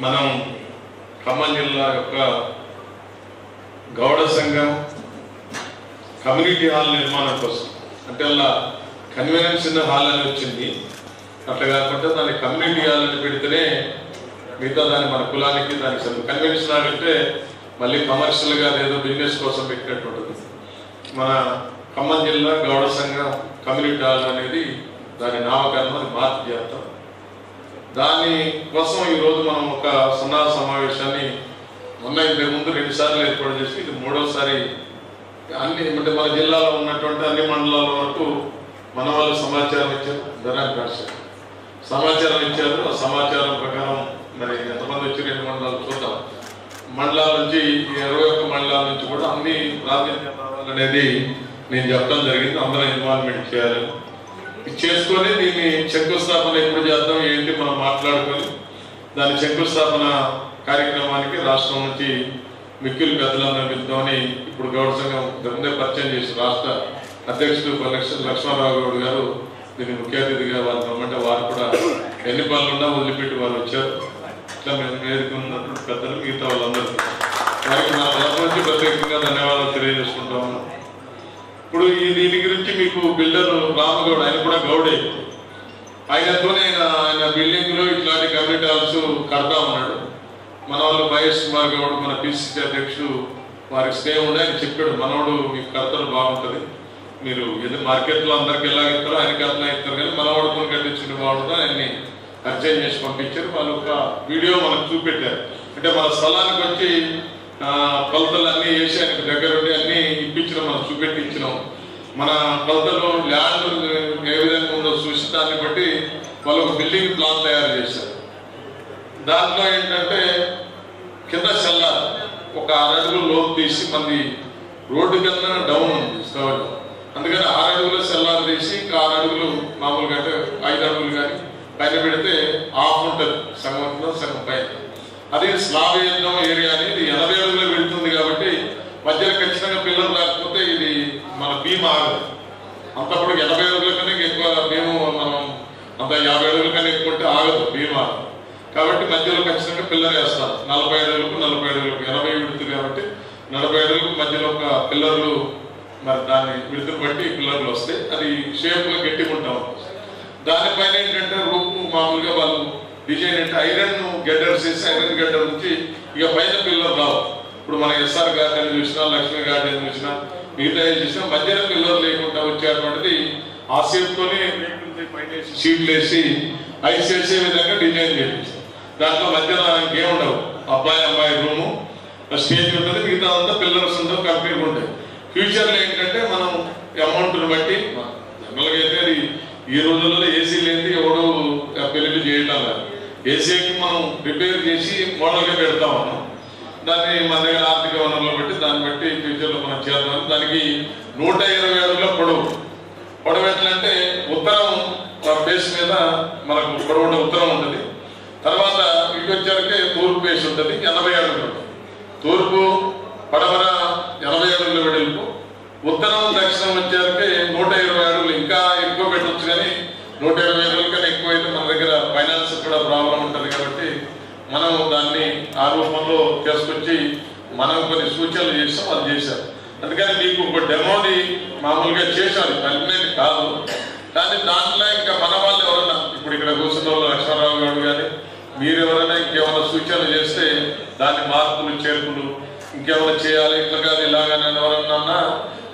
మనం ఖమ్మం జిల్లా యొక్క గౌడ సంఘం కమ్యూనిటీ హాల్ నిర్మాణం కోసం అంటే అలా కన్వెన్షన్ హాల్ అని వచ్చింది. అట్లా కాకుండా దాన్ని కమ్యూనిటీ హాల్ అని పెడితేనే మిగతా దాన్ని మన కులానికి దానికి కన్వెన్షన్ హాల్ అంటే మళ్ళీ కమర్షియల్గా ఏదో బిజినెస్ కోసం పెట్టినట్టు ఉంటుంది. మన ఖమ్మం జిల్లా గౌడ సంఘం కమ్యూనిటీ హాల్ అనేది దాని నామకరణం, అది మార్పు చేస్తాం. దాని కోసం ఈరోజు మనం ఒక సమావేశాన్ని మొన్న ఇంతకు ముందు 2 సార్లు ఏర్పాటు చేసి ఇది 3వసారి. అన్ని అంటే మన జిల్లాలో ఉన్నటువంటి అన్ని మండలాల వరకు మన వాళ్ళు సమాచారం ఇచ్చారు, ధనాన్ని రాశారు, సమాచారం ఇచ్చారు. ఆ సమాచారం ప్రకారం మరి ఎంతమంది వచ్చి 2 మండలాలు చూద్దాం. మండలాల నుంచి 21 మండలాల నుంచి కూడా అన్ని ప్రాధాన్యత అనేది నేను చెప్పడం జరిగింది. అందరూ ఇన్వాల్వ్మెంట్ చేయాలి. చేసుకొని దీన్ని శంకుస్థాపన ఎప్పుడు చేద్దాం ఏంటి మనం మాట్లాడుకొని దాని శంకుస్థాపన కార్యక్రమానికి రాష్ట్రం నుంచి మిక్కిలి పెద్దలందరూ పిలుద్దామని ఇప్పుడు గౌడ సంఘం ముందే పరిచయం చేసి రాష్ట్ర అధ్యక్షుడు లక్ష్మణరావు గౌడ్ గారు దీన్ని ముఖ్య అతిథిగా వారు రమ్మంటే వారు కూడా ఎన్ని పనులున్నా వదిలిపెట్టి వారు వచ్చారు. ఇట్లా మేము వేడుకున్నటువంటి పెద్దలు మిగతా వాళ్ళందరూ వారికి నా తరఫు నుంచి ప్రత్యేకంగా ధన్యవాదాలు తెలియజేసుకుంటా ఉన్నాం. ఇప్పుడు దీని గురించి మీకు బిల్డర్ రామగౌడ్, ఆయన కూడా గౌడే, ఆయనతోనే ఆయన బిల్డింగ్లో ఇట్లాంటి కమ్యూనిటీ హాల్స్ కడతా ఉన్నాడు. మన వాళ్ళు మహేష్ కుమార్ గౌడ్ మన పిసిసి అధ్యక్షుడు వారికి స్నేహం ఉండే ఆయన చెప్పాడు, మనోడు మీకు కడతాడు బాగుంటుంది, మీరు ఏదో మార్కెట్లో అందరికి ఎలా ఇస్తారో ఆయనకి అట్లా ఇస్తారు కానీ మనవాడు కొన్ని కట్టించుకుంటే బాగుంటుంది. ఆయన్ని అర్జెంట్ చేసి పంపించారు. వాళ్ళు ఒక వీడియో మనకు చూపెట్టారు. అంటే మన స్థలానికి వచ్చి కొలతలు అన్నీ వేసి ఆయనకు దగ్గర ఉండి అన్నీ ఇప్పించడం మనం చూపెట్టించినాం. మన కొలతలు ల్యాండ్ ఏ విధంగా ఉందో చూసి దాన్ని బట్టి వాళ్ళు ఒక బిల్డింగ్ ప్లాన్ తయారు చేశారు. దాంట్లో ఏంటంటే కింద సెల్లార్ ఒక 6 అడుగులు లోపు తీసి మంది రోడ్డు కన్నా డౌన్ ఉంది స్థలం, అందుకని 6 అడుగుల సెల్లార్ తీసి ఇంకా 6 అడుగులు మామూలుగా అంటే 5 అడుగులు కానీ పైన పెడితే ఆఫ్ ఉంటుంది, సగం సగం పైన. అది స్లాబ్ వేద్దాం ఏరియా అనేది 80 అడుగులు పెడుతుంది కాబట్టి మధ్యలో ఖచ్చితంగా పిల్లలు రాకపోతే ఇది మన భీమ్ ఆగదు. అంతప్పుడు 80 అడుగుల కన్నా ఎక్కువ మేము మనం అంత 50 అడుగుల కన్నా ఎక్కువ ఉంటే ఆగదు, భీమ్ ఆగదు. కాబట్టి మధ్యలో ఖచ్చితంగా పిల్లర్ వేస్తారు. 40 అడుగులకు 40 అడుగులకు 80 విడుతుంది కాబట్టి 40 అడుగులకు మధ్యలో ఒక పిల్లర్లు మరి దాన్ని విడుతుని బట్టి పిల్లర్లు వస్తాయి. అది షేప్లో గట్టిగా ఉంటాం. దానిపైన ఏంటంటే రూపు మామూలుగా వాళ్ళు డిజైన్ అంటే ఐరన్ గెడ్డర్స్ వేసి ఐరన్ గెడ్డర్ నుంచి ఇక పైన పిల్లర్ రావు. ఇప్పుడు మన ఎస్ఆర్ గార్డెన్ చూసినా, లక్ష్మీ గార్డెన్ చూసినా, మిగతా చూసినా మధ్యలో పిల్లర్ లేకుండా వచ్చేటువంటిది ఆ షేప్తోనే పైన షీట్లు వేసి ఐస్ వేసే విధంగా డిజైన్ చేయించారు. దాంట్లో మధ్యన ఇంకేముండవు, అమ్మాయి రూము స్టేజ్ ఉంటుంది, మిగతా అంతా పిల్లర్స్ ఉండవు, కంప్లీట్గా ఉంటాయి. ఫ్యూచర్లో ఏంటంటే మనం అమౌంట్ని బట్టి జనరల్గా అయితే అది ఈ రోజుల్లో ఏసీ లేని ఎవడు పెళ్లి చేయటం లేదు. ఏసీకి మనం రిపేర్ చేసి మోడల్గా పెడతా ఉన్నాం. దాన్ని మన దగ్గర ఆర్థిక వనరులు బట్టి దాన్ని బట్టి ఫ్యూచర్లో మనం చేద్దాం. దానికి 120 అడుగుల పొడవు ఎట్లంటే ఉత్తరం బేస్ మీద మనకు పొడవు ఉత్తరం ఉంటుంది. తర్వాత ఇటు వచ్చాకే తూర్పు బేస్ ఉంటుంది, 80 అడుగులు ఉంటుంది. తూర్పు పడమర 80 అడుగుల వెడల్పు, ఉత్తరం దక్షిణం వచ్చాకే 120 అడుగులు. ఇంకా ఎక్కువ పెట్టవచ్చు కానీ 120 అడుగుల కన్నా ఎక్కువైతే మన దగ్గర ఫైనాన్స్ కూడా ప్రాబ్లం ఉంటుంది కాబట్టి మనం దాన్ని ఆ రూపంలో తీసుకొచ్చి మనం కొన్ని సూచనలు చేస్తాం, అది చేశారు. అందుకని మీకు ఒక డెమోని మామూలుగా చేశారు, పర్మనెంట్ కాదు. కానీ దాంట్లో ఇంకా మన వాళ్ళు ఎవరన్నా ఇప్పుడు ఇక్కడ కూర్చున్న వాళ్ళు లక్ష్మణరావు గారు కానీ మీరు ఎవరైనా ఇంకేమైనా సూచనలు చేస్తే దాని మార్పులు చేర్పులు ఇంకేమైనా చేయాలి ఇట్లా కాదు ఇలాగని ఎవరన్నా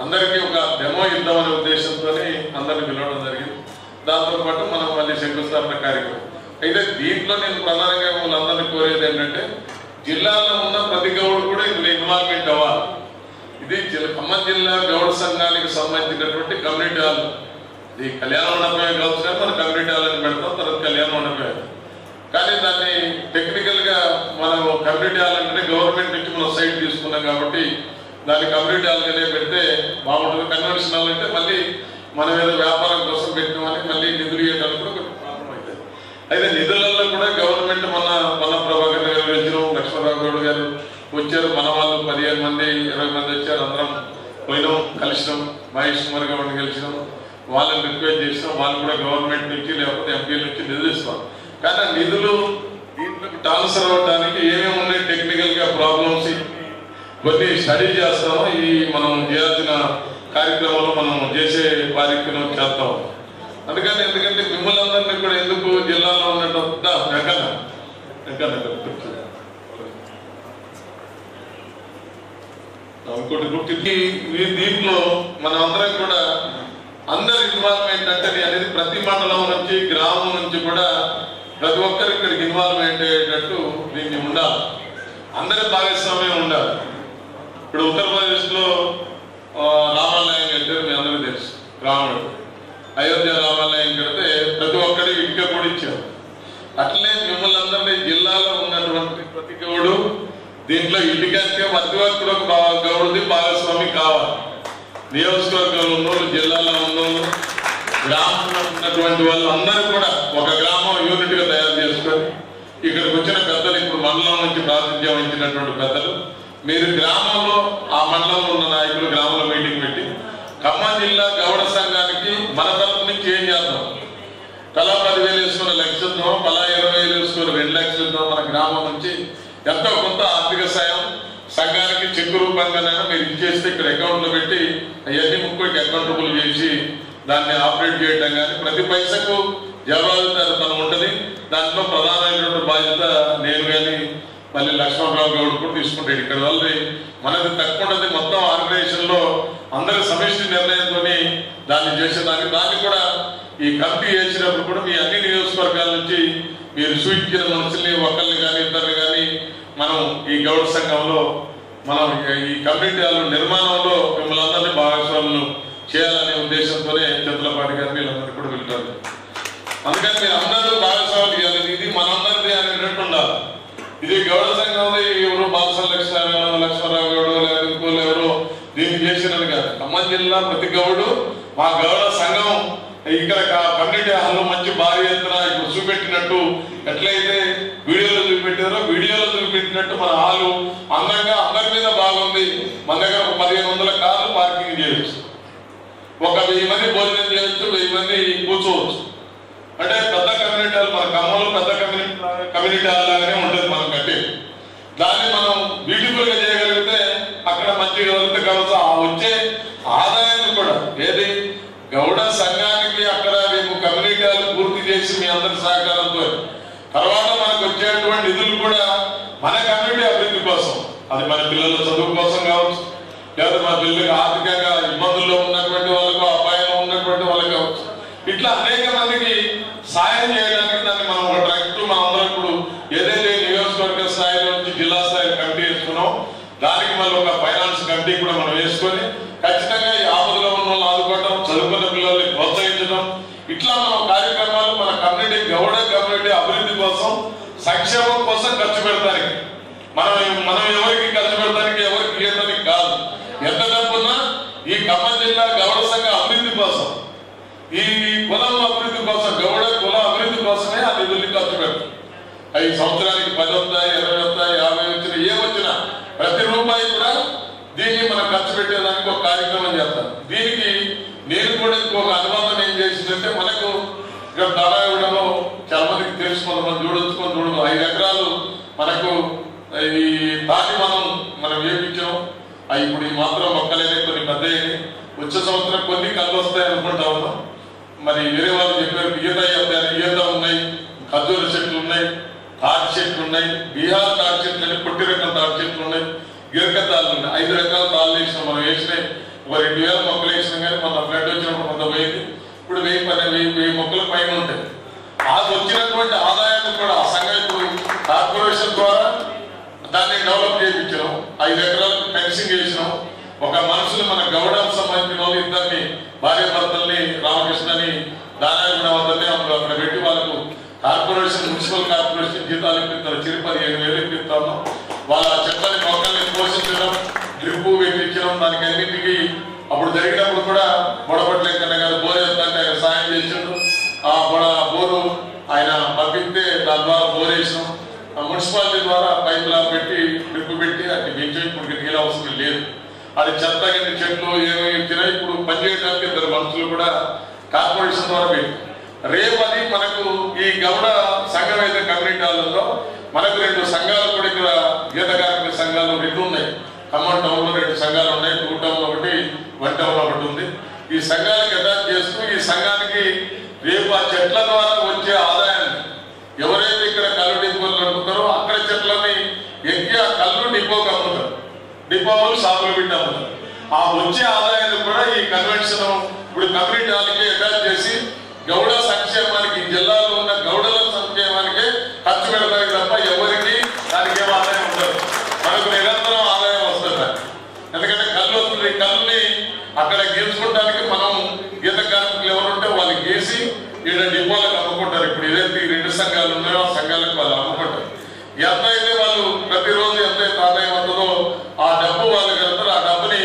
అందరికీ ఒక డెమో ఇద్దామనే ఉద్దేశంతో అందరినీ పిలవడం జరిగింది. దాంతోపాటు మనం మళ్ళీ శంకుస్థాపన కార్యక్రమం అయితే దీంట్లో నేను ప్రధానంగా వాళ్ళందరినీ కోరేది ఏంటంటే జిల్లాలో ఉన్న ప్రతి గౌడు కూడా ఇందులో ఇన్వాల్వ్మెంట్ అవ్వాలి. ఇది ఖమ్మం జిల్లా గౌడ సంఘానికి సంబంధించినటువంటి కమ్యూనిటీ హాల్. ఇది కళ్యాణ మండపమే కావచ్చు కానీ మన కమ్యూనిటీ హాల్ అని పెడతాం, తర్వాత కళ్యాణ మండపమే. కానీ దాన్ని టెక్నికల్గా మనం కమ్యూనిటీ హాల్ అంటే గవర్నమెంట్ నుంచి మనం సైట్ తీసుకున్నాం కాబట్టి దాన్ని కమ్యూనిటీ హాల్గానే పెడితే బాగుంటుంది. కన్వెన్షన్ హాల్ అంటే మళ్ళీ మనం ఏదో వ్యాపారం కోసం పెట్టినామని మళ్ళీ నిధులు ఇవ్వడానికి కూడా కొంచెం ప్రాబ్లం అవుతుంది. అయితే నిధులలో కూడా గవర్నమెంట్ మన ప్రభాకర్ గారు వచ్చినాం, లక్ష్మణరావు గౌడ్ గారు వచ్చారు, మన వాళ్ళు 15 మంది 20 మంది వచ్చారు, అందరం పోయినాం, కలిసినాం, మహేష్ కుమార్ గౌడ్ని కలిసినాం, వాళ్ళని రిక్వెస్ట్ చేసినాం. వాళ్ళు కూడా గవర్నమెంట్ నుంచి లేకపోతే ఎంపీల నుంచి నిధులు ఇస్తాం. కానీ నిధులు దీంట్లోకి ట్రాన్స్ఫర్ అవ్వడానికి కొన్ని స్టడీ చేస్తాము. ఈ మనం చేయాల్సిన కార్యక్రమంలో మనం చేసే కార్యక్రమం చేస్తాం. ఎందుకంటే మిమ్మల్ని అందరినీ కూడా ఎందుకు జిల్లాలో ఉన్నట్టు ఇంకోటి దీంట్లో మన అందరం కూడా అందరి ఇన్వాల్వ్మెంట్ అంటే అనేది ప్రతి మండలం నుంచి గ్రామం నుంచి కూడా ప్రతి ఒక్కరు ఇక్కడికి ఇన్వాల్వ్మెంట్ అయ్యేటట్టు దీన్ని ఉండాలి. అందరి భాగస్వామ్యం ఉండాలి. ఇప్పుడు ఉత్తరప్రదేశ్లో రామాలయం కట్టే మీ అందరికీ తెలుసు. రాముడు అయోధ్య రామాలయం కడితే ప్రతి ఒక్కరికి ఇటుక కూడా ఇచ్చారు. అట్లే మిమ్మల్ని అందరినీ జిల్లాలో ఉన్నటువంటి ప్రతి గౌడు దీంట్లో ఇటుకంటే ప్రతి ఒక్కరు ఒక గౌడుది భాగస్వామి కావాలి. నియోజకవర్గంలో ఉన్నోళ్ళు, జిల్లాలో ఉన్నోళ్ళు, గ్రామంలో ఉన్నటువంటి వాళ్ళు అందరూ కూడా ఒక గ్రామం యూనిట్ గా తయారు చేసుకొని ఇక్కడికి వచ్చిన పెద్దలు, ఇప్పుడు మండలం నుంచి ప్రాతినిధ్యం వహించినటువంటి పెద్దలు, మీరు గ్రామంలో ఆ మండలంలో ఉన్న నాయకులు గ్రామంలో మీటింగ్ పెట్టి ఖమ్మం జిల్లా గౌడ సంఘానికి మన తరఫు నుంచి ఏం చేద్దాం, తలా 10,000 వేసుకున్న లక్షలుద్దాం, తలా 20,000 వేసుకున్న 2 లక్షలుద్దాం. మన గ్రామం నుంచి ఎంతో కొంత ఆర్థిక సాయం సంఘానికి చెక్కు రూపంగానైనా మీరు ఇచ్చేస్తే ఇక్కడ అకౌంట్లో పెట్టి అవన్నీ ముక్కోటి అకౌంటబుల్ చేసి దాన్ని ఆపరేట్ చేయడం కానీ ప్రతి పైసకు జవాబుదారితనం ఉంటుంది. దాంట్లో ప్రధానమైనటువంటి బాధ్యత నేను కానీ మళ్ళీ లక్ష్మణరావు గౌడ్ కూడా తీసుకుంటాడు. ఇక్కడ వాళ్ళది మనది తక్కువ ఉంటుంది. మొత్తం ఆర్గనైజేషన్ లో అందరి సమిష్టి నిర్ణయంతో దాన్ని చేసేదానికి దాన్ని కూడా ఈ కమిటీ చేసినప్పుడు కూడా మీ అన్ని నియోజకవర్గాల నుంచి మీరు సూచించిన మనుషుల్ని ఒకరిని కానీ ఇద్దరిని కానీ మనం ఈ గౌడ సంఘంలో మనం ఈ కమ్యూనిటీ హాల్ నిర్మాణంలో మిమ్మల్ని అందరినీ భాగస్వాములు చేయాలనే ఉద్దేశంతోనే చంద్రపాటి గారు వీళ్ళందరూ కూడా వెళ్తారు. అందుకని మీరు అందరూ భాగస్వాములు చేయాలి. ఇది మనందరిది అనేటట్టు ఉండాలి. ఇది గౌడ సంఘం ఎవరు బాలస లక్ష్మణరావు గౌడు లేదా ఇంకోళ్ళు ఎవరో దీన్ని చేసినది కాదు. ఖమ్మం జిల్లా ప్రతి గౌడు మా గౌడ సంఘం ఇక్కడ కమ్యూనిటీ హాల్లో మంచి భారీ ఎత్తున ఇప్పుడు చూపెట్టినట్టు ఎట్లయితే వీడియోలో చూపెట్టినట్టు మన హాలు అందంగా అందరి మీద బాగుంది. మన దగ్గర 1,500 కార్లు పార్కింగ్ చేయవచ్చు, 1,000 మంది భోజనం చేయొచ్చు, 1,000 మంది కూర్చోవచ్చు. అంటే పెద్ద కమ్యూనిటీ హాల్ మన ఖమ్మంలో పెద్ద కమ్యూనిటీ హాల్ లాగానే ఉంటుంది మనం కట్టి. దాన్ని మనం బ్యూటిఫుల్ గా చేయగలిగితే అక్కడ మంచిగా కావచ్చు. ఆ వచ్చే ఆదాయాన్ని కూడా ఏది గౌడ సంఘానికి అక్కడ రేపు కమ్యూనిటీ హాల్ పూర్తి చేసి మీ అందరి సహకారంతో తర్వాత మనకు వచ్చేటువంటి నిధులు కూడా మన కమ్యూనిటీ అభివృద్ధి కోసం, అది మన పిల్లల చదువు కోసం కావచ్చు, లేదా మన పిల్లలకి ఆర్థికంగా ఇబ్బందుల్లో ఉన్నటువంటి వాళ్ళకు, అపాయంలో ఉన్నటువంటి వాళ్ళకి కావచ్చు. ఇట్లా అనేక మందికి సాయం చేయడానికి దాన్ని మనం ఒక ట్రస్ట్ మనం అందరం ఇప్పుడు ఏదైతే నియోజకవర్గ స్థాయిలో నుంచి జిల్లా స్థాయి కమిటీ వేసుకున్నాం, దానికి మళ్ళీ ఒక ఫైనాన్స్ కమిటీ కూడా మనం వేసుకొని ఖచ్చితంగా ఈ ఆపదలో ఉన్న వాళ్ళు ఆదుకోవడం, చదువుకున్న పిల్లల్ని ప్రోత్సహించడం, ఇట్లా మనం కార్యక్రమాలు మన కమ్యూనిటీ గౌడ కమ్యూనిటీ అభివృద్ధి కోసం, సంక్షేమం కోసం ఖర్చు పెడతానికి మనం ఎవరికి ఖర్చు పెడతానికి ఎవరికి ఇవ్వడానికి కాదు. ఎంత డబ్బున్నా ఈ ఖమ్మం జిల్లా గౌడ సంఘ అభివృద్ధి కోసం, ఈ కులం అభివృద్ధి కోసం, గౌడ కుల అభివృద్ధి కోసమే ఆ నిధుల్ని ఖర్చు పెడతాం. 5 సంవత్సరానికి 10 వస్తాయి, 20 వస్తాయి, 50 వచ్చినా ఏమొచ్చినా ప్రతి రూపాయి కూడా దీన్ని మనం ఖర్చు పెట్టేదానికి ఒక కార్యక్రమం చేస్తాం. దీనికి నేను కూడా ఇంకొక అనుబంధం ఏం చేసిందంటే, మనకు ఇక్కడ దారాగూడలో చాలా మందికి తెలుసు, కొంతమంది చూడొచ్చుకొని 5 ఎకరాలు మనకు ఈ దాన్ని మనం వేపించాం. అవి ఇప్పుడు ఈ మాత్రం మొక్కలేని కొన్ని పెద్దయ్యాయి. వచ్చే సంవత్సరం కొన్ని కళ్ళు వస్తాయి అనుకుంటా ఉన్నాం. మరి వేరే వాళ్ళు చెప్పారు ఈత ఉన్నాయి, ఖర్జూర చెట్లు ఉన్నాయి, తాటి చెట్లు ఉన్నాయి, బీహార్ తాటి చెట్లు అని పొట్టి రకం తాటి చెట్లు ఉన్నాయి, గిరకతాళ్ళు ఉన్నాయి. 5 రకాల తాళ్ళు వేసినాం. మనం వేసినాయి ఒక 2,000 మొక్కలు వేసినాం. కానీ మన ఫ్లడ్ వచ్చినప్పుడు కొంత పోయింది. ఇప్పుడు 1000 మొక్కల పైన ఉంటాయి. అది వచ్చినటువంటి ఆదాయాన్ని కూడా ఆ సంఘం ఇప్పుడు కార్పొరేషన్ ద్వారా దాన్ని డెవలప్ చేయించాం. 5 ఎకరాలకు ఫెన్సింగ్ వేసినాం. ఒక మనుషులు మన గౌడకు సంబంధించిన వాళ్ళు ఇద్దరిని భార్య భర్తల్ని రామకృష్ణని దానాయణ వద్దనే అక్కడ పెట్టి వాళ్ళకు కార్పొరేషన్ మున్సిపల్ కార్పొరేషన్ జీతాలు ఇప్పిస్తారు. చిరు 15,000 ఇప్పిస్తాము. వాళ్ళ చెట్లని మొక్కల్ని పోషించడం, డ్రిప్పు పెట్టించడం, దానికి అన్నింటికి అప్పుడు జరిగినప్పుడు కూడా బొడబట్లెక్కనే కాదు బోర్ ఎత్తంటే ఆయన సాయం చేసిండు. ఆ బోరు ఆయన పంపిస్తే దాని ద్వారా బోర్ వేసినాం. మున్సిపాలిటీ ద్వారా పైపులా పెట్టి డ్రిప్పు పెట్టి అది పెంచి ఇప్పుడు నీళ్ళ అవసరం లేదు. అది చెత్త కింద చెట్లు ఏమేమి ఇచ్చినా ఇప్పుడు పనిచేయడానికి 2 మనుషులు కూడా కార్పొరేషన్ ద్వారా పెట్టి రేపు అది మనకు ఈ గౌడ సంఘం అయితే కమ్యూనిటీ హాల్లో మనకు 2 సంఘాలు కూడా ఇక్కడ గీత కార్మిక సంఘాలు 2 ఉన్నాయి. ఖమ్మం టౌన్లో 2 సంఘాలు ఉన్నాయి, 2 టౌన్లో ఒకటి, 1 టౌన్లో ఒకటి ఉంది. ఈ సంఘానికి అటాచ్ చేస్తూ ఈ సంఘానికి రేపు ఆ చెట్ల ద్వారా వచ్చే ఆదాయాన్ని ఎవరైతే ఇక్కడ కళ్ళు డిపోలు నడుపుతారో అక్కడ చెట్లని ఎక్కి ఆ కళ్ళు డిపోకి అమ్ముతారు, డిపో వాళ్ళు షాపులు పెట్టి అమ్ముతారు. ఆ వచ్చే ఆదాయాన్ని కూడా ఈ కన్వెన్షన్ ఇప్పుడు కమ్యూనిటీ హాల్కి అటాచ్ చేసి గౌడ సంక్షేమానికి, ఈ జిల్లాలో ఉన్న గౌడల సంక్షేమానికి ఖర్చు పెడతాయి తప్ప ఎవరికి దానికి ఏం ఆదాయం ఉండదు. మనకు నిరంతరం ఆదాయం వస్తుంది. ఎందుకంటే కళ్ళు వస్తుంది, కళ్ళుని అక్కడ గీల్చుకోవడానికి మనం గీత కార్మికులు ఎవరుంటే వాళ్ళు గీసి ఇక్కడ డిపోలకు అమ్ముకుంటారు. ఇప్పుడు ఏదైతే 2 సంఘాలు ఉన్నాయో ఆ సంఘాలకు వాళ్ళు అమ్ముకుంటారు. ఎంత అయితే వాళ్ళు ప్రతిరోజు ఎంతైతే ఆదాయం వస్తుందో ఆ డబ్బు వాళ్ళు కలుగుతారు. ఆ డబ్బుని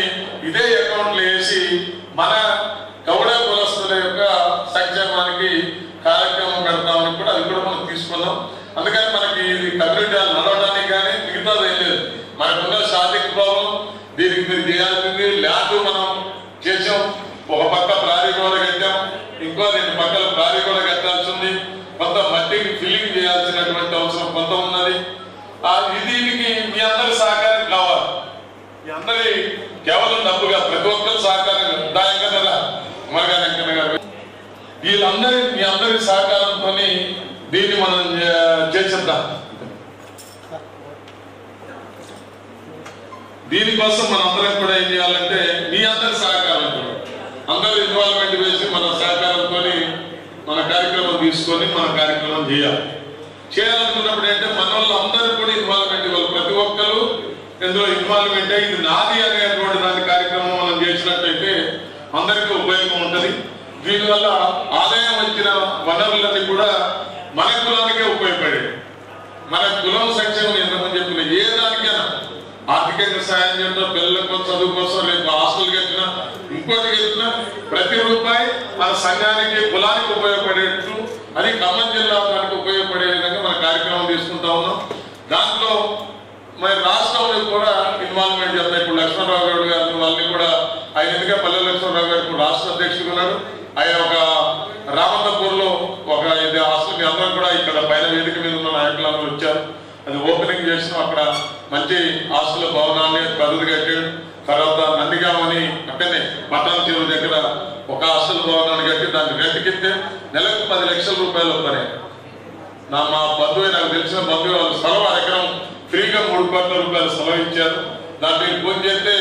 ఇదే అకౌంట్లో వేసి మన గౌడ కులస్తుల యొక్క సంక్షేమానికి కార్యక్రమం పెడతామని కూడా అది కూడా మనం తీసుకున్నాం. అందుకని మనకి ఇది కమ్యూనిటీ నడవడానికి కానీ మిగతాది ఏం లేదు. మనకున్న షార్టింగ్ ప్రాబ్లం, దీనికి మీరు చేయాల్సింది ల్యాండ్ మనం చేసాం. ఒక పక్క ప్రారీ గోడ కట్టాం, ఇంకో 2 పక్కల ప్రారీ గోడ కట్టాల్సి ఉంది. కొంత మట్టికి ఫిల్లింగ్ చేయాల్సినటువంటి అవసరం కొంత ఉన్నది. దీనికి మీ అందరి సహకారం కావాలి. మీ అందరి కేవలం డబ్బుగా ప్రతి ఒక్కరు సహకారం దాయంగా కదా ఉమర్గా వెంకన్న గారు వీళ్ళందరి మీ అందరి సహకారంతో దీన్ని మనం చేసేద్దాం. దీనికోసం మన అందరం కూడా ఏం చేయాలంటే మీ అందరి సహకారం, అందరూ ఇన్వాల్వ్మెంట్ వేసి మన సహకారంతో మన కార్యక్రమం తీసుకొని మన కార్యక్రమం చేయాలనుకున్నప్పుడు ఏంటంటే మన వాళ్ళు అందరూ కూడా ఇన్వాల్వ్మెంట్ ఇవ్వాలి. ప్రతి ఒక్కరు ఇందులో ఇన్వాల్వ్మెంట్ ఇది నాది అనేటువంటి దాని కార్యక్రమం మనం చేసినట్టయితే అందరికీ ఉపయోగం ఉంటుంది. దీనివల్ల ఆదాయం వచ్చిన వనరులన్నీ కూడా మన కులానికే ఉపయోగపడేది. మన కులం సంక్షేమం ఎంతమంది చెప్పిన ఏ దానికైనా ఆర్థికంగా సాయం చేయడం, పిల్లల కోసం చదువు కోసం, రేపు హాస్టల్ కట్టినా ఇంకోటి కట్టినా ప్రతి రూపాయి మన సంఘానికి కులానికి ఉపయోగపడేట్లు అది ఖమ్మం జిల్లా దానికి ఉపయోగపడే విధంగా మన కార్యక్రమం తీసుకుంటా ఉన్నాం. దాంట్లో మరి రాష్ట్రంలో కూడా ఇన్వాల్వ్మెంట్ చేస్తాం. ఇప్పుడు లక్ష్మణరావు గౌడ్ గారిని వాళ్ళని కూడా ఆయన ఎందుకంటే పల్లె లక్ష్మణరావు గారు ఇప్పుడు రాష్ట్ర అధ్యక్షుడు ఉన్నారు. ఆయన ఒక రామంతపూర్లో ఒక ఇది హాస్టల్ అందరం కూడా ఇక్కడ పైన వేదిక మీద ఉన్న నాయకులందరూ వచ్చారు. అది ఓపెనింగ్ చేసినాం. అక్కడ మంచి హాస్టల్ భవనాన్ని పెద్దది కట్టాడు. తర్వాత నందిగామని అక్కడనే పట్టణ చెరువు దగ్గర ఒక హాస్టల్ భవనాన్ని కట్టి దాన్ని రెంట్కిస్తే నెలకు 10 లక్షల రూపాయలు వస్తాయి. మా బంధువు నాకు తెలిసిన బంధువు వాళ్ళు స్థలం ఎకరం ఫ్రీగా 3 కోట్ల రూపాయలు స్థలం ఇచ్చారు. దాంట్లో ఫోన్ చేస్తే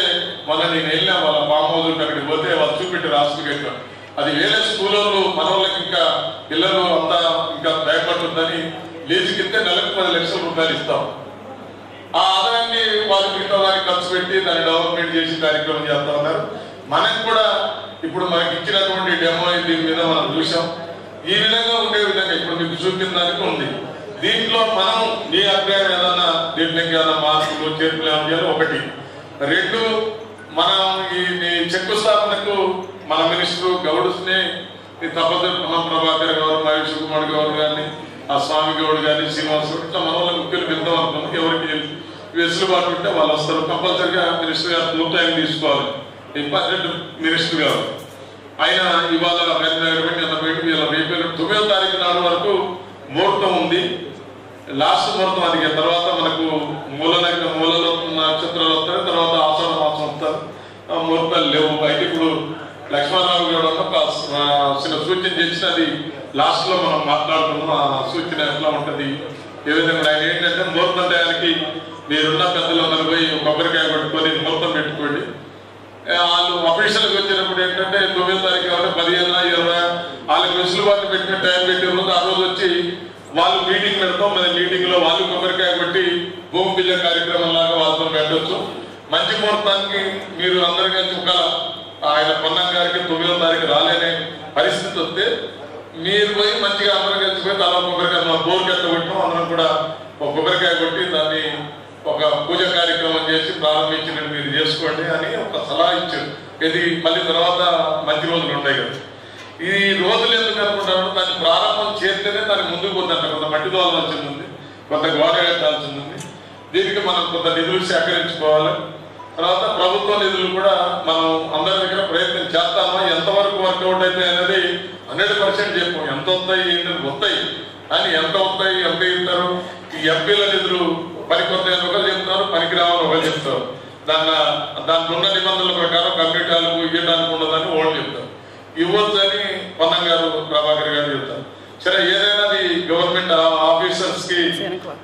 మొన్న నేను వెళ్ళినా వాళ్ళ ఫామ్ హౌస్ అక్కడికి పోతే వాళ్ళు చూపెట్టి హాస్టల్ కట్టాను. అది వేరే స్కూల్లో మన వాళ్ళకి ఇంకా పిల్లలు అంతా ఇంకా భయపడుతుందని లీజుకిస్తే నెలకు 10 లక్షల రూపాయలు ఇస్తాం. ఆ ఆదాయాన్ని వాళ్ళు మిగతా దానికి ఖర్చు పెట్టి దాన్ని డెవలప్మెంట్ చేసి కార్యక్రమం చేస్తా ఉన్నారు. మనకు కూడా ఇప్పుడు మనకి ఇచ్చినటువంటి డెమో దీని మీద మనం చూసాం. ఈ విధంగా ఉండే విధంగా ఇప్పుడు మీకు చూపిన దానికి ఉంది. దీంట్లో మనం మీ అభిప్రాయం ఏదన్నా దీంట్లో ఏదైనా మార్పులు చేర్పులు ఏమన్నా 1, 2 మనం ఈ శంకుస్థాపనకు మన మినిస్టర్ గౌడ్స్ని తప్పదు పొన్నం ప్రభాకర్ గౌడ్, మహేష్ కుమార్ గౌడ్ గారిని, ఆ స్వామి గౌడ్ గారిని, శ్రీనివాస్ గౌడ్ ఇట్లా మన వాళ్ళ ముఖ్యులు వెళ్దాం అనుకున్నాం. ఎవరికి వెసులుబాటు ఉంటే వాళ్ళు వస్తారు. కంపల్సరిగా మినిస్టర్ గారు పూర్తి ఆయన తీసుకోవాలి. ఇంపార్టెంట్ మినిస్టర్ గారు ఆయన ఇవాళ వీళ్ళ రేపు 9వ తారీఖు నాడు వరకు ముహూర్తం ఉంది. లాస్ట్ ముహూర్తం అది తర్వాత మనకు మూల నక్షత్రాలు వస్తాయి. తర్వాత ఆషాఢ మాసం వస్తారు. ముహూర్తాలు లేవు. అయితే ఇప్పుడు లక్ష్మణరావు గారు చిన్న సూచన చేసిన అది లాస్ట్ లో మనం మాట్లాడుతున్నాం. ఆ సూచన ఎట్లా ఉంటుంది, ఏ విధంగా ఆయన ఏంటంటే ముహూర్తం టయానికి మీరున్న పెద్దలందరూ పోయి కొబ్బరికాయ కొట్టుకొని ముహూర్తం పెట్టుకోండి. వాళ్ళు అఫీషియల్కి వచ్చినప్పుడు ఏంటంటే 9వ తారీఖు కాబట్టి 15, 20 వాళ్ళకి వెసులుబాటు పెట్టిన టైం పెట్టి ఉన్నది. ఆ రోజు వచ్చి వాళ్ళు మీటింగ్ పెడతాం. మన మీటింగ్ లో వాళ్ళు కొబ్బరికాయ కొట్టి భూమి పిల్ల కార్యక్రమం లాగా వాళ్ళతో పెట్టవచ్చు. మంచి ముహూర్తానికి మీరు అందరూ కలిసి ఒక ఆయన పొన్నం గారికి 9వ తారీఖు రాలేని పరిస్థితి వస్తే మీరు పోయి మంచిగా అందరం కలిసిపోయి తల కొబ్బరికాయ బోర్ గట్ట కొట్టాం. అందరం కూడా ఒక కొబ్బరికాయ కొట్టి దాన్ని ఒక పూజ కార్యక్రమం చేసి ప్రారంభించినట్టు మీరు చేసుకోండి అని ఒక సలహా ఇచ్చారు. ఇది మళ్ళీ తర్వాత మంచి రోజులు ఉంటాయి కదా. ఈ రోజులు ఎందుకు అనుకుంటారు, దాన్ని ప్రారంభం చేస్తేనే దాన్ని ముందుకు పోతుందంట. కొంత మట్టి తోలవలసింది ఉంది, కొంత గోడ కట్టాల్సింది ఉంది. దీనికి మనం కొంత నిధులు సేకరించుకోవాలి. తర్వాత ప్రభుత్వ నిధులు కూడా మనం అందరి దగ్గర ప్రయత్నం చేస్తామా, ఎంతవరకు వర్కౌట్ అవుతాయి అనేది 100% చెప్పాం. ఎంత వస్తాయి ఏంటంటే వస్తాయి అని, ఎంత వస్తాయి ఎంత ఇస్తారు. ఈ ఎంపీల నిధులు పనికొస్తాయని ఒకరు చెప్తారు, పనికి రావని ఒకరు చెప్తారు. దాంట్లో ఉన్న నిబంధనల ప్రకారం కమ్యూనిటీ హాల్కు ఇవ్వడానికి ఉండదని వాళ్ళు చెప్తారు, ఇవ్వచ్చు అని పొన్నం గారు ప్రభాకర్ గారు చెప్తారు. సరే, ఏదైనా గవర్నమెంట్ ఆఫీసర్స్ కి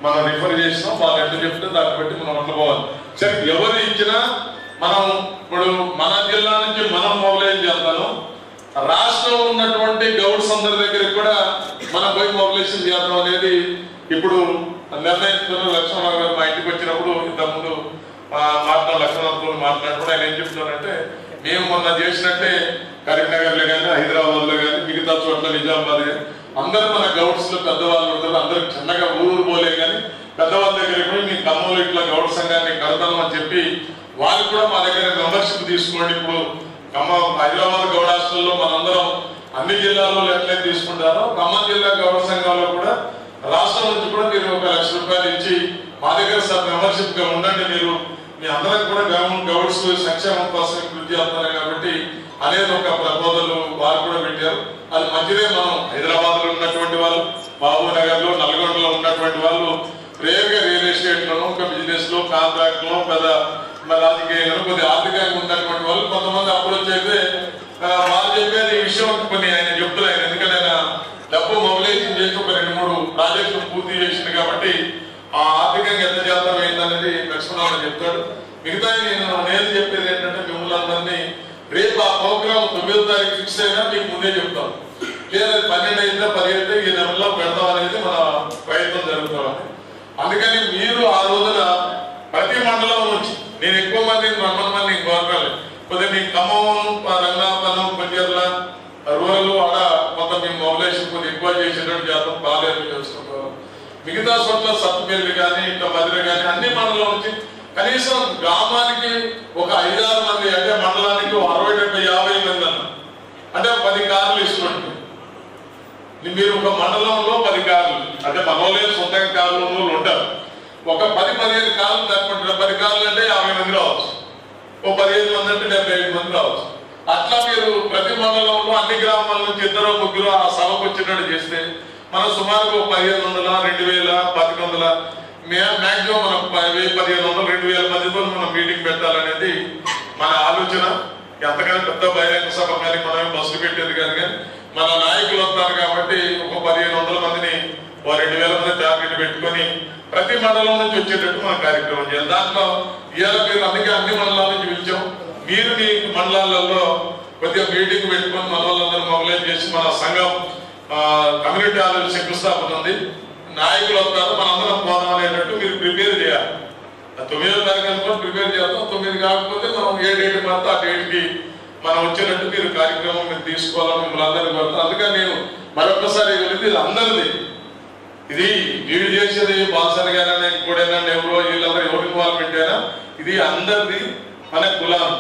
మనం రిఫర్ చేసినాం, వాళ్ళు ఎంత చెప్తే దాన్ని బట్టి మనం అట్లా సరే, ఎవరు ఇచ్చినా మనం ఇప్పుడు మన జిల్లా నుంచి మనం మొబిలైజ్ చేస్తాను, రాష్ట్రంలో ఉన్నటువంటి గౌడ్స్ అందరి దగ్గరికి కూడా మనం పోయి మొబిలైజేషన్ చేద్దాం అనేది ఇప్పుడు నిర్ణయించుకున్న లక్ష్మణరావు గారు మా ఇంటికి వచ్చినప్పుడు ఇంతకుముందు లక్ష్మణరావు మాట్లాడినప్పుడు ఆయన ఏం చెప్తున్నారంటే, మేము మొన్న చేసినట్టే కరీంనగర్లో కానీ హైదరాబాద్ లో కానీ మిగతా చోట్ల నిజామాబాద్ కానీ అందరూ మన గౌడ్స్ లో పెద్దవాళ్ళు ఉంటారు, అందరూ చిన్నగా ఊరు పోలే కానీ పెద్దవాళ్ళ దగ్గరికి పోయి మీ ఖమ్మంలో ఇట్లా గౌడ్ సంఘాన్ని కడతాం అని చెప్పి వాళ్ళు కూడా మా దగ్గర మెంబర్షిప్ తీసుకోండి. ఇప్పుడు ఖమ్మం హైదరాబాద్ గౌడ హాస్టల్లో మనందరం అన్ని జిల్లాల్లో ఎట్లయితే తీసుకుంటారో ఖమ్మం జిల్లా గౌడ సంఘంలో కూడా రాష్ట్రం నుంచి కూడా మీరు 1 లక్ష రూపాయలు ఇచ్చి మా దగ్గర మెంబర్షిప్ గా ఉండండి, మీరు మీ అందరం కూడా గౌడ్స్ సంక్షేమం కోసం కృషి చేస్తున్నారు కాబట్టి అనేది ఒక ప్రపోజల్ వారు కూడా పెట్టారు. అది మంచిదే. మనం హైదరాబాద్ లో ఉన్నటువంటి వాళ్ళు, మహబూబ్ నగర్ లో, నల్గొండలో ఉన్నటువంటి వాళ్ళు రేరుగా రియల్ ఎస్టేట్ లోను, ఒక బిజినెస్ లో, కాంట్రాక్ట్ లో, పెద్ద రాజకీయంగా కొద్దిగా ఆర్థికంగా ఉన్నటువంటి వాళ్ళు కొంతమంది అప్రోచ్ అయితే వాళ్ళు చెప్పేది ఈ విషయం కొన్ని ఆయన చెప్తున్నారు. ఎందుకంటే ఆయన డబ్బు మొబిలైజేషన్ చేసి ఒక 2-3 ప్రాజెక్టులు పూర్తి చేసింది కాబట్టి ఆ ఆర్థికంగా ఎంత శాతం అయిందనేది లక్ష్మణరావు చెప్తాడు. మిగతా నేను చెప్పేది ఏంటంటే, మిమ్మల్ని అందరినీ రేపు ఆ ప్రోగ్రామ్ 9వ తారీఖు ఫిక్స్ అయినా మీకు ముందే చెప్తాం, లేదా 12 అయితే 10 అయితే ఈ నెలలో పెడతాం అనేది మన ప్రయత్నం జరుగుతాం. అందుకని మీరు ఆ రోజున ప్రతి మండలం నుంచి, నేను ఎక్కువ మందిని 100 మందిని కోరలేదు, కొద్దిగా మీ ఖమ్మం, రంగాపురం, కొంచెర్ల రూరల్ ఆడ మొత్తం మేము మొబిలైజేషన్ కొద్దిగా ఎక్కువ చేసేటట్టు చేస్తాం, బాగా చేసుకుంటాం. మిగతా చోట్ల సత్తుపల్లి కానీ ఇట్లా మధుర కానీ అన్ని మండలం నుంచి కనీసం గ్రామానికి ఒక 5-6 మంది, అంటే మండలానికి 60-50 మంది అన్న, అంటే 10 కార్లు ఇస్తున్నట్టు. మీరు ఒక మండలంలో 10 కార్లు, అంటే మనోళ్ళే సొంతంగా కార్లు ఉంటారు, ఒక 10-15 కార్లు తప్పకుండా 10 కార్లు అంటే 50 మంది రావచ్చు, ఓ 15 మంది అంటే 75 మంది రావచ్చు. అట్లా మీరు ప్రతి మండలంలో అన్ని గ్రామాల నుంచి 2-3 ఆ సభకు వచ్చేటట్టు చేస్తే మనం సుమారుగా 1500, 2000, 1100 మ్యాక్సిమం మనం 1500, 2000 మందితో మనం మీటింగ్ పెట్టాలనేది మన ఆలోచన. ఎంతకైనా పెద్ద బహిరంగ సభ కానీ మనం బస్సులు పెట్టేది కానీ మన నాయకులు వస్తారు కాబట్టి ఒక 1500 మందిని 2000 మంది టార్గెట్ పెట్టుకొని ప్రతి మండలం నుంచి వచ్చేటట్టు మనం కార్యక్రమం చేయాలి. దాంట్లో ఇవాళ మీరు అందుకే అన్ని మండలాల నుంచి పిలిచాం. మీరు మీ మండలాలలో కొద్దిగా మీటింగ్ పెట్టుకొని మన వాళ్ళందరూ మొబిలైజ్ చేసి మన సంఘం కమ్యూనిటీ హాల్ శంకుస్థాపన ఉంది, నాయకులు వస్తారు, మనందరం పోదాం అనేటట్టు మీరు ప్రిపేర్ చేయాలి. 9వ తారీఖు అనుకో ప్రిపేర్ చేద్దాం, 9 కాకపోతే మనం ఏ డేట్ మాత్రం ఆ డేట్కి మనం వచ్చేటట్టు మీరు కార్యక్రమం మీరు తీసుకోవాలని మిమ్మల్ని అందరికీ కోరుతాం. అందుకని నేను మరొకసారి ఇది అందరిది, ఇది వీడు చేసేది బాలసారి గారైనా ఇంకోటైనా ఎవరో వీళ్ళందరూ ఎవరి ఇన్వాల్వ్మెంట్ అయినా ఇది అందరిది, మన కులాం,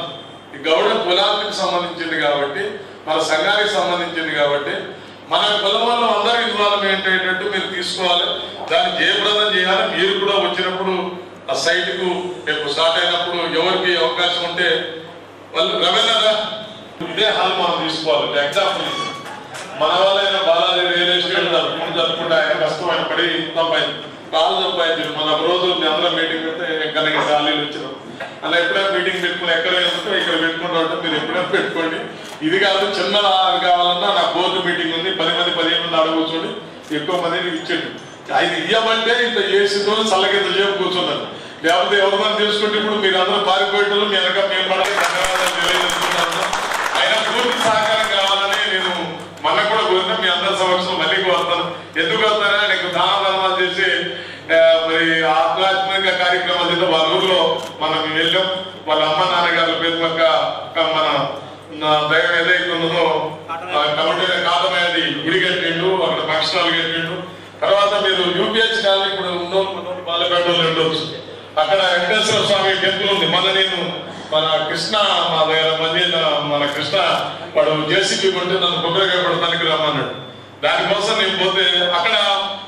ఈ గౌడ కులానికి సంబంధించింది కాబట్టి, మన సంఘానికి సంబంధించింది కాబట్టి మన కులం వల్ల అందరూ ఇన్వాల్వ్మెంట్ అయ్యేటట్టు మీరు తీసుకోవాలి, దాన్ని జయప్రదం చేయాలి. మీరు కూడా వచ్చినప్పుడు ఆ సైట్ కు రేపు స్టార్ట్ అయినప్పుడు ఎవరికి అవకాశం ఉంటే వాళ్ళు రవీంద్ర ఇదే హాల్ మనం తీసుకోవాలి. ఎగ్జాంపుల్ మన వాళ్ళైన బాలాజీ రియల్ ఎస్టేట్ జరుపుకుంటే ఆయన కష్టమైన పడి కాలు సంపాదించారు. మన రోజు అందరం మీటింగ్ పెడితే ఎక్కడ ఖాళీలు వచ్చినాం, అలా ఎప్పుడైనా మీటింగ్ పెట్టుకుని ఎక్కడైనా ఇక్కడ పెట్టుకుంటూ ఉంటే మీరు ఎప్పుడైనా పెట్టుకోండి. ఇది కాదు, చిన్న కావాలన్నా నా బోర్డు మీటింగ్ ఉంది, 10 మంది 15 మంది ఆడ కూర్చోండి, ఎక్కువ మందిని ఇచ్చేది. ఆయన ఇవ్వమంటే ఇంత చేసిందో చల్లకింత చేపు కూర్చున్నారు, లేకపోతే ఎవరిని తెలుసుకుంటే ఇప్పుడు మీరు అందరూ పారిపోయేటప్పుడు మీ వెనక మేము పడాలి. ధన్యవాదాలు తెలియజేస్తున్నాను. ఆయన పూర్తి సహకారం కావాలని నేను మన కూడా కోరిన మీ అందరి సమక్షంలో మళ్ళీ కోరుతాను. ఎందుకు వస్తానో ఆయనకు దాన ధర్మాలు చేసి మరి ఆధ్యాత్మిక కార్యక్రమాలు చేస్తే వాళ్ళ ఊర్లో మనం వెళ్ళాం. వాళ్ళ అమ్మ నాన్నగారు పేరు పక్క మన దైవం ఏదైతే ఉన్నదో కాబట్టి కాదమేది గుడి కట్టిండు, అక్కడ ఫంక్షనాలు కట్టిండు. తర్వాత మీరు యూపీహెచ్ కాలనీ ఇప్పుడు ఉన్నోళ్ళు బాలపేటలో ఉండొచ్చు, అక్కడ వెంకటేశ్వర స్వామి టెంపుల్ ఉంది. మన నేను మన కృష్ణ మా దగ్గర మన కృష్ణ వాడు జేసీబీ కొంటే నన్ను కొబ్బరికాయ పడటానికి రమ్మన్నాడు. దానికోసం నేను పోతే అక్కడ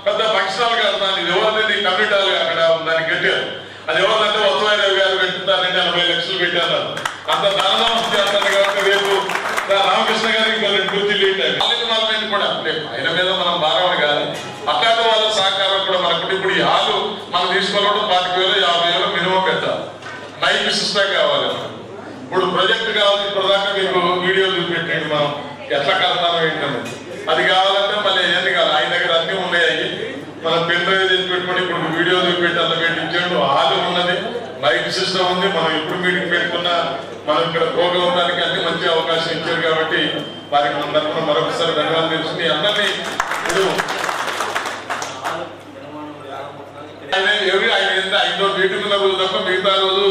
పెద్ద ఫంక్షనాలు కడతాను, ఇది ఎవరిది కమ్యూనిటీ అక్కడ దానికి కట్టారు. అది ఎవరిదంటే వత్సవాయిరావు గారు కట్టుతారంటే 40 లక్షలు పెట్టారు. అంత దానం చేస్తాను కాబట్టి రేపు రామకృష్ణ గారికి కొన్ని గుర్తులు ఇన్వాల్వ్మెంట్ కూడా ఆయన మీద మనం భారం కాదు, అట్లాంటి వాళ్ళ సహకారం కూడా మనకు ఇప్పుడు ఈ హాలు మనం తీసుకోవాలంటే 25,000 50,000 మినిమం పెట్టాలి. మైక్ సిస్టమ్ కావాలి. ఇప్పుడు ప్రాజెక్ట్ కావాలి, ఇప్పటిదాకా మీకు వీడియో చూపెట్టండి మనం ఎట్లా కడతామో ఏంటని. అది కావాలంటే మళ్ళీ ఏంటి కాదు, ఆయన దగ్గర అన్నీ ఉన్నాయి. మనం పెన్ డ్రైవ్ తెచ్చి పెట్టుకుని ఇప్పుడు వీడియో చూపెట్టి అలా పెట్టించాడు. హాల్ ఉన్నది, మైక్ సిస్టమ్ ఉంది. మనం ఎప్పుడు మీటింగ్ పెట్టుకున్నా మనం ఇక్కడ ప్రోగ్రామ్ దానికి అన్ని మంచి అవకాశం ఇచ్చారు కాబట్టి వారికి మన తరఫున మరొకసారి ధన్యవాదాలు తెలుసుకుని అందరినీ ఇప్పుడు ఆయన 5 మీటింగ్ ఉన్న రోజు తప్ప మిగతా రోజు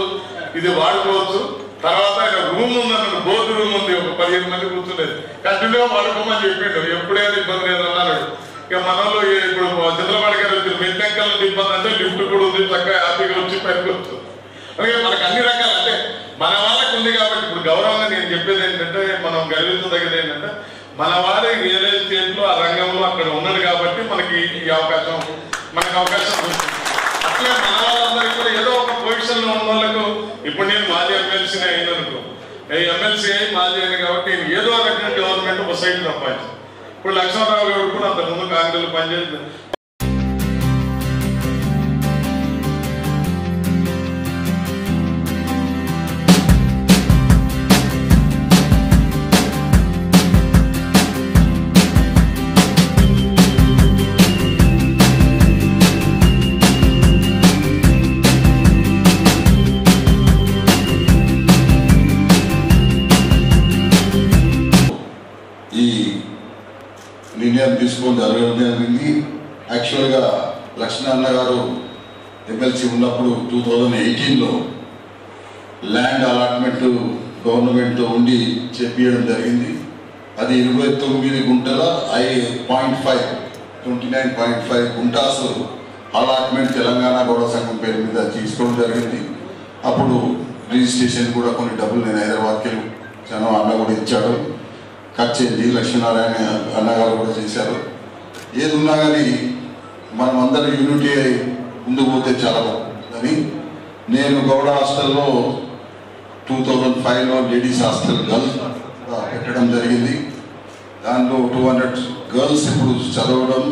ఇది వాడుకోవచ్చు. తర్వాత రూమ్ ఉందన్నాడు, బోత్ రూమ్ ఉంది, ఒక 15 మంది కూర్చునేది. కంటిన్యూగా వాడుకోమని చెప్పిండు, ఎప్పుడైనా ఇబ్బంది లేదు అన్నాడు. ఇక మనలో ఇప్పుడు చంద్రబాబు గారు వచ్చి మెట్టెక్కల ఇబ్బంది అంటే లిఫ్ట్ కూడా ఉంది, చక్కగా హ్యాపీగా వచ్చి పనికొచ్చు. అలాగే మనకు అన్ని రకాలు అంటే మన వాళ్ళకి ఉంది కాబట్టి ఇప్పుడు గౌరవంగా నేను చెప్పేది ఏంటంటే మనం గర్వించదగ్గది ఏంటంటే మన వారి రియల్ ఎస్టేట్ లో ఆ రంగంలో అక్కడ ఉన్నాడు కాబట్టి మనకి ఈ అవకాశం వస్తుంది. అట్లే మన వాళ్ళందరికీ కూడా ఏదో ఒక పొజిషన్ లో ఉన్న వాళ్ళకు ఇప్పుడు నేను మాజీ ఎమ్మెల్సీని అయినందుకు ఎమ్మెల్సీ అయి మాజీ అయిన కాబట్టి నేను ఏదో రకంగా గవర్నమెంట్ ఒక సైడ్ సంపాదించాను. ఇప్పుడు లక్ష్మణరావు గారు కూడా అంత ముందు కాంగ్రెస్ పనిచేసి నిర్ణయం తీసుకొని జరగడం జరిగింది. యాక్చువల్గా లక్ష్మణ గారు ఎమ్మెల్సీ ఉన్నప్పుడు 2018లో ల్యాండ్ అలాట్మెంట్ గవర్నమెంట్తో ఉండి చెప్పియడం జరిగింది. అది 29 గుంటల 29.5 గుంటాస్ అలాట్మెంట్ తెలంగాణ గౌడ సంఘం పేరు మీద తీసుకోవడం జరిగింది. అప్పుడు రిజిస్ట్రేషన్ కూడా కొన్ని డబ్బులు నేను హైదరాబాద్కి వెళ్ళి చాలా అన్న కూడా ఇచ్చాడు, ఖర్చు అయింది. లక్ష్మీనారాయణ అన్నగారు కూడా చేశారు. ఏది ఉన్నా కానీ మనం అందరూ యూనిటీ అయి ముందుకు పోతే చాలా బాగుంటుందని నేను గౌడ హాస్టల్లో 2005లో లేడీస్ హాస్టల్ గర్ల్స్ పెట్టడం జరిగింది. దాంట్లో 200 గర్ల్స్ ఇప్పుడు చదవడం,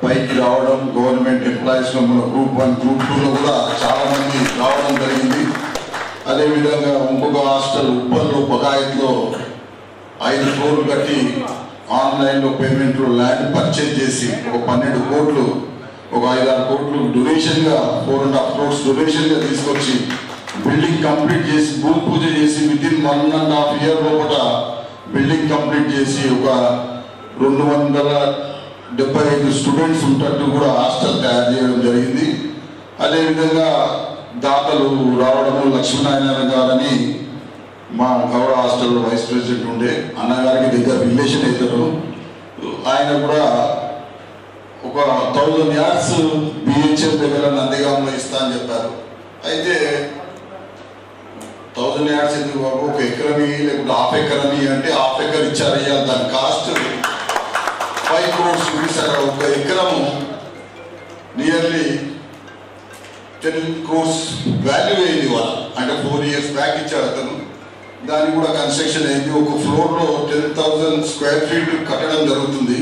పైకి రావడం, గవర్నమెంట్ ఎంప్లాయీస్లో మన గ్రూప్ 1 గ్రూప్ 2లో కూడా చాలామంది రావడం జరిగింది. అదేవిధంగా ఇంకొక హాస్టల్ ఉప్పల్లో బగాయత్లో 5 crores కట్టి ఆన్లైన్లో పేమెంట్లో ల్యాండ్ పర్చేజ్ చేసి ఒక 12 కోట్లు, ఒక 5-6 కోట్లు డొనేషన్గా 4.5 crores డొనేషన్గా తీసుకొచ్చి బిల్డింగ్ కంప్లీట్ చేసి భూమి పూజ చేసి వితిన్ 1.5 year లోపల బిల్డింగ్ కంప్లీట్ చేసి ఒక 275 స్టూడెంట్స్ ఉంటట్టు కూడా హాస్టల్ తయారు చేయడం జరిగింది. అదేవిధంగా దాతలు రావడము, లక్ష్మీనారాయణ గారని మా గౌడ హాస్టల్లో వైస్ ప్రెసిడెంట్ ఉండే అన్నగారికి దగ్గర రిలేషన్ అవుతారు. ఆయన కూడా ఒక 1000 yards BHF దగ్గర నందిగాంలో ఇస్తా అని చెప్పారు. అయితే 1000 yards ఎందుకు బాబు, 1 ఎకరని లేకపోతే 1/2 ఎకరని అంటే 1/2 ఎకర్ ఇచ్చారు. అయ్యాలి దాని కాస్ట్ 5 crores రూపీస్. 1 ఎకరము నియర్లీ 10 crores వాల్యూ అయింది వాళ్ళు. అంటే 4 years బ్యాక్ ఇచ్చాడు అతను. దానికి కూడా కన్స్ట్రక్షన్ అయింది. ఒక ఫ్లోర్లో 10,000 square feet కట్టడం జరుగుతుంది.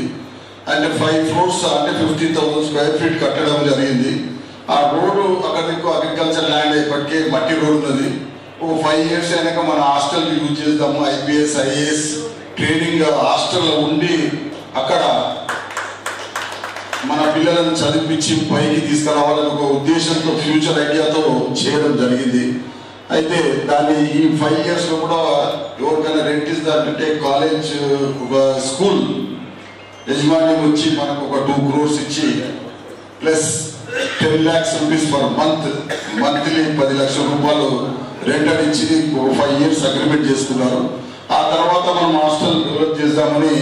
అంటే 5 floors అంటే 50,000 square feet కట్టడం జరిగింది. ఆ రోడ్డు అక్కడ అగ్రికల్చర్ ల్యాండ్ ఇప్పటికే మట్టి రోడ్ ఉన్నది. ఒక 5 years అయినాక మన హాస్టల్ యూజ్ చేద్దాము, IPS IAS ట్రైనింగ్ హాస్టల్లో ఉండి అక్కడ మన పిల్లలను చదివించి పైకి తీసుకురావాలని ఒక ఉద్దేశంతో ఫ్యూచర్ ఐడియాతో చేయడం జరిగింది. అయితే దాన్ని ఈ 5 yearsలో కూడా ఎవరికైనా రెంట్ ఇస్తారంటే కాలేజ్ ఒక స్కూల్ యజమాన్యం వచ్చి మనకు ఒక 2 crores ఇచ్చి plus 10 lakhs rupees per month, monthly 10 లక్షల రూపాయలు రెంట్ ఇచ్చి ఒక 5 years అగ్రిమెంట్ చేసుకున్నారు. ఆ తర్వాత మనం హాస్టల్ డెవలప్ చేద్దామని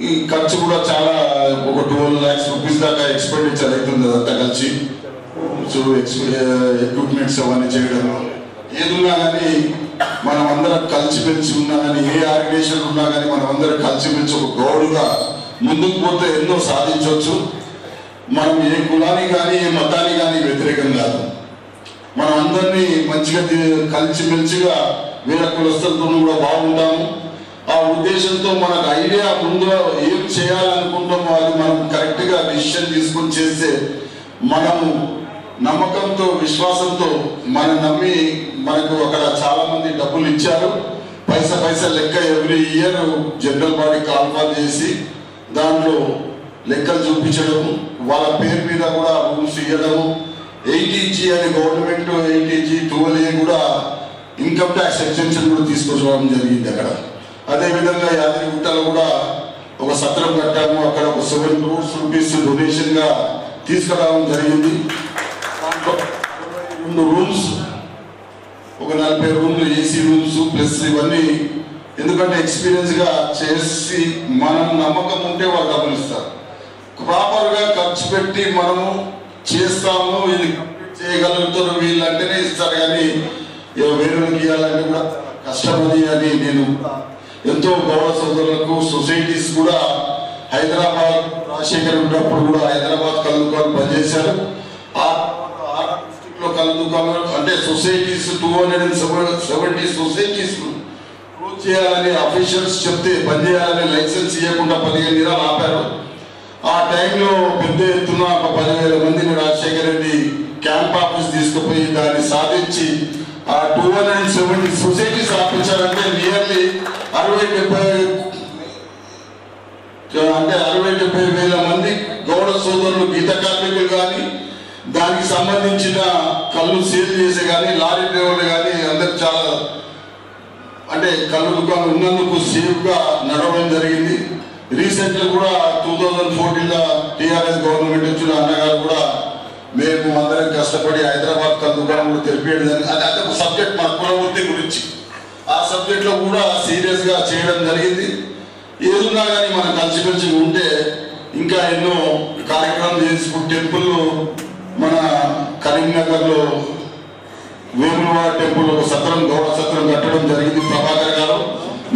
ఈ ఖర్చు కూడా చాలా ఒక 12 lakhs rupees దాకా ఎక్స్పెండిచర్ అవుతుంది. అదంతా కలిసి ఎక్విప్మెంట్స్ అవన్నీ చేయడం. ఏదున్నా కానీ మనం అందరం కలిసిమెలిసి ఉన్నా కానీ, ఏ ఆర్గనైజేషన్ ఉన్నా కానీ మనం అందరం కలిసిమెలిసి ఒక గౌడుగా ముందుకు పోతే ఎన్నో సాధించవచ్చు. మనం ఏ కులానికి కానీ ఏ మతానికి కానీ వ్యతిరేకం కాదు. మనం అందరినీ మంచిగా కలిసిమెలిసిగా వేరే కులస్తులతో కూడా బాగుంటాము. ఆ ఉద్దేశంతో మనకు ఐడియా ముందు ఏం చేయాలనుకుంటామో అది మనం కరెక్ట్గా డిసిషన్ తీసుకొని చేస్తే మనము నమ్మకంతో విశ్వాసంతో మనం నమ్మి మనకు అక్కడ చాలా మంది డబ్బులు ఇచ్చారు. పైసా లెక్క ఎవ్రీ ఇయర్ జనరల్ బాడీ కాల్ఫాల్ చేసి దాంట్లో లెక్కలు చూపించడం, వాళ్ళ పేరు మీద కూడా రూమ్స్ ఇవ్వడము. 80G అని గవర్నమెంట్ 80G 12A కూడా ఇన్కమ్ ట్యాక్స్ ఎగ్జెంప్షన్ కూడా తీసుకొచ్చడం జరిగింది అక్కడ. అదేవిధంగా యాదగిరిగుట్టలో కూడా ఒక సత్రం కట్టాము, అక్కడ ఒక 7 crores రూపీస్ డొనేషన్ గా తీసుకురావడం జరిగింది. 2 రూమ్స్, ఒక 40 రూమ్లు ఏసీ రూమ్స్ ప్లస్ ఇవన్నీ. ఎందుకంటే ఎక్స్పీరియన్స్ గా చేసి మనం నమ్మకం ఉంటే వాళ్ళు డబ్బులు ఇస్తారు. ప్రాపర్ గా ఖర్చు పెట్టి మనము చేస్తాము, ఇది కంప్లీట్ చేయగలుగుతారు వీళ్ళంటేనే ఇస్తారు. కానీ వేరేకి ఇవ్వాలంటే కూడా కష్టమని అని నేను ఎంతో గౌరవ సోదరులకు సొసైటీస్ కూడా హైదరాబాద్ రాజశేఖర్ ఉన్నప్పుడు కూడా హైదరాబాద్ కళ్ళు దుకాణాలు పనిచేశారు. ఆ డిస్ట్రిక్ట్ లో కళ్ళు దుకాణాలు అంటే సొసైటీస్ 270 సొసైటీస్ క్లోజ్ చేయాలని అఫీషియల్స్ చెప్తే బంద్ చేయాలని లైసెన్స్ ఇవ్వకుండా 15 దినాలు ఆపారు. ఆ టైంలో పెద్ద ఎత్తున ఒక 10,000 మందిని రాజశేఖర్ రెడ్డి క్యాంప్ ఆఫీస్ తీసుకుపోయి దాన్ని సాధించి ఆ 270 సొసైటీస్ ఆపించారంటే నియర్లీ 60-70 వేల మంది గౌడ సోదరులు గీత కార్మికులు కానీ దానికి సంబంధించిన కళ్ళు సేల్ చేసే కానీ లారీ డ్రైవర్లు కానీ అందరు చాలా అంటే కళ్ళు దుకాణం ఉన్నందుకు సేఫ్గా నడవడం జరిగింది. రీసెంట్గా కూడా 2014లో టీఆర్ఎస్ గవర్నమెంట్ వచ్చిన అన్నగారు కూడా మేము అందరం కష్టపడి హైదరాబాద్ కళ్ళు దుకాణం కూడా తెలిపేయడం అది ఒక సబ్జెక్ట్ మన కులవృత్తి గురించి. ఆ సబ్జెక్ట్ లో కూడా సీరియస్ గా చేయడం జరిగింది. ఏదున్నా కానీ మనం కలిసిమెలిసి ఉంటే ఇంకా ఎన్నో కార్యక్రమాలు చేసుకుంటే టెంపుల్ మన కరీంనగర్ లో వేములవాడ టెంపుల్ సత్రం గౌడ సత్రం కట్టడం జరిగింది. ప్రభాకర్ గారు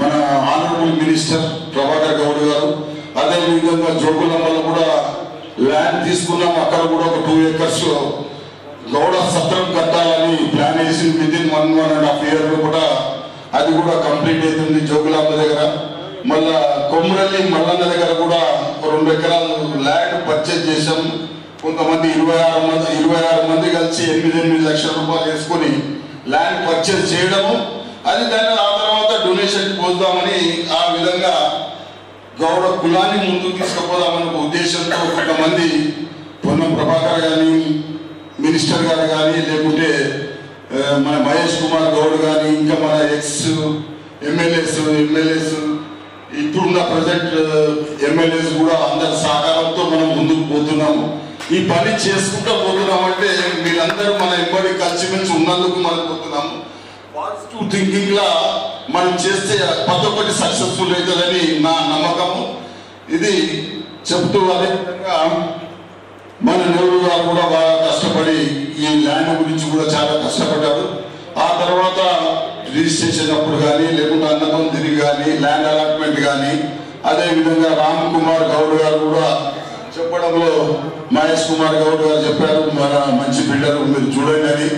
మన ఆనరబుల్ మినిస్టర్ ప్రభాకర్ గౌడ్ గారు. అదేవిధంగా జోగులమ్మలో కూడా ల్యాండ్ తీసుకున్నాం, అక్కడ కూడా ఒక 2 acres లో గౌడ సత్రం కట్టాలని ప్లాన్ వేసి వితిన్ 1.5 year కూడా అది కూడా కంప్లీట్ అవుతుంది జోగులాంబ దగ్గర. మళ్ళా కొమ్మరల్లి మల్లన్న దగ్గర కూడా 2 ఎకరాలు ల్యాండ్ పర్చేజ్ చేసాం. కొంతమంది 26 మంది కలిసి 8 లక్షల రూపాయలు వేసుకొని ల్యాండ్ పర్చేజ్ చేయడము. అది దాన్ని ఆ తర్వాత డొనేషన్ పోద్దామని ఆ విధంగా గౌడ కులాన్ని ముందుకు తీసుకుపోదామని ఒక ఉద్దేశంతో కొంతమంది పొన్నం ప్రభాకర్ కానీ మినిస్టర్ గారు కానీ లేకుంటే మన మహేష్ కుమార్ గౌడ్ కానీ ఇంకా మన ఎక్స్ ఎమ్మెల్యేస్ ఇప్పుడున్న ప్రజెంట్ ఎమ్మెల్యేస్ కూడా అందరి సహకారంతో మనం ముందుకు పోతున్నాము. ఈ పని చేసుకుంటూ పోతున్నామంటే మీరందరూ మన ఎంబడి కలిసిమెలిసి ఉన్నందుకు మనం పోతున్నాము. పాజిటివ్ థింకింగ్ లా మనం చేస్తే ప్రతి ఒక్కటి సక్సెస్ఫుల్ అవుతుందని నా నమ్మకము. ఇది చెప్తూ అదేవిధంగా మన నెహ్రూ గారు కూడా బాగా కష్టపడి ఈ ల్యాండ్ గురించి కూడా చాలా కష్టపడ్డారు. ఆ తర్వాత రిజిస్ట్రేషన్ అప్పుడు కానీ లేకుంటే అన్నదం తిరిగి కానీ ల్యాండ్ అలాట్మెంట్ కానీ అదేవిధంగా రామ్ కుమార్ గౌడ్ గారు కూడా చెప్పడంలో మహేష్ కుమార్ గౌడ్ గారు చెప్పారు మన మంచి బిల్డర్ మీరు చూడండి అని.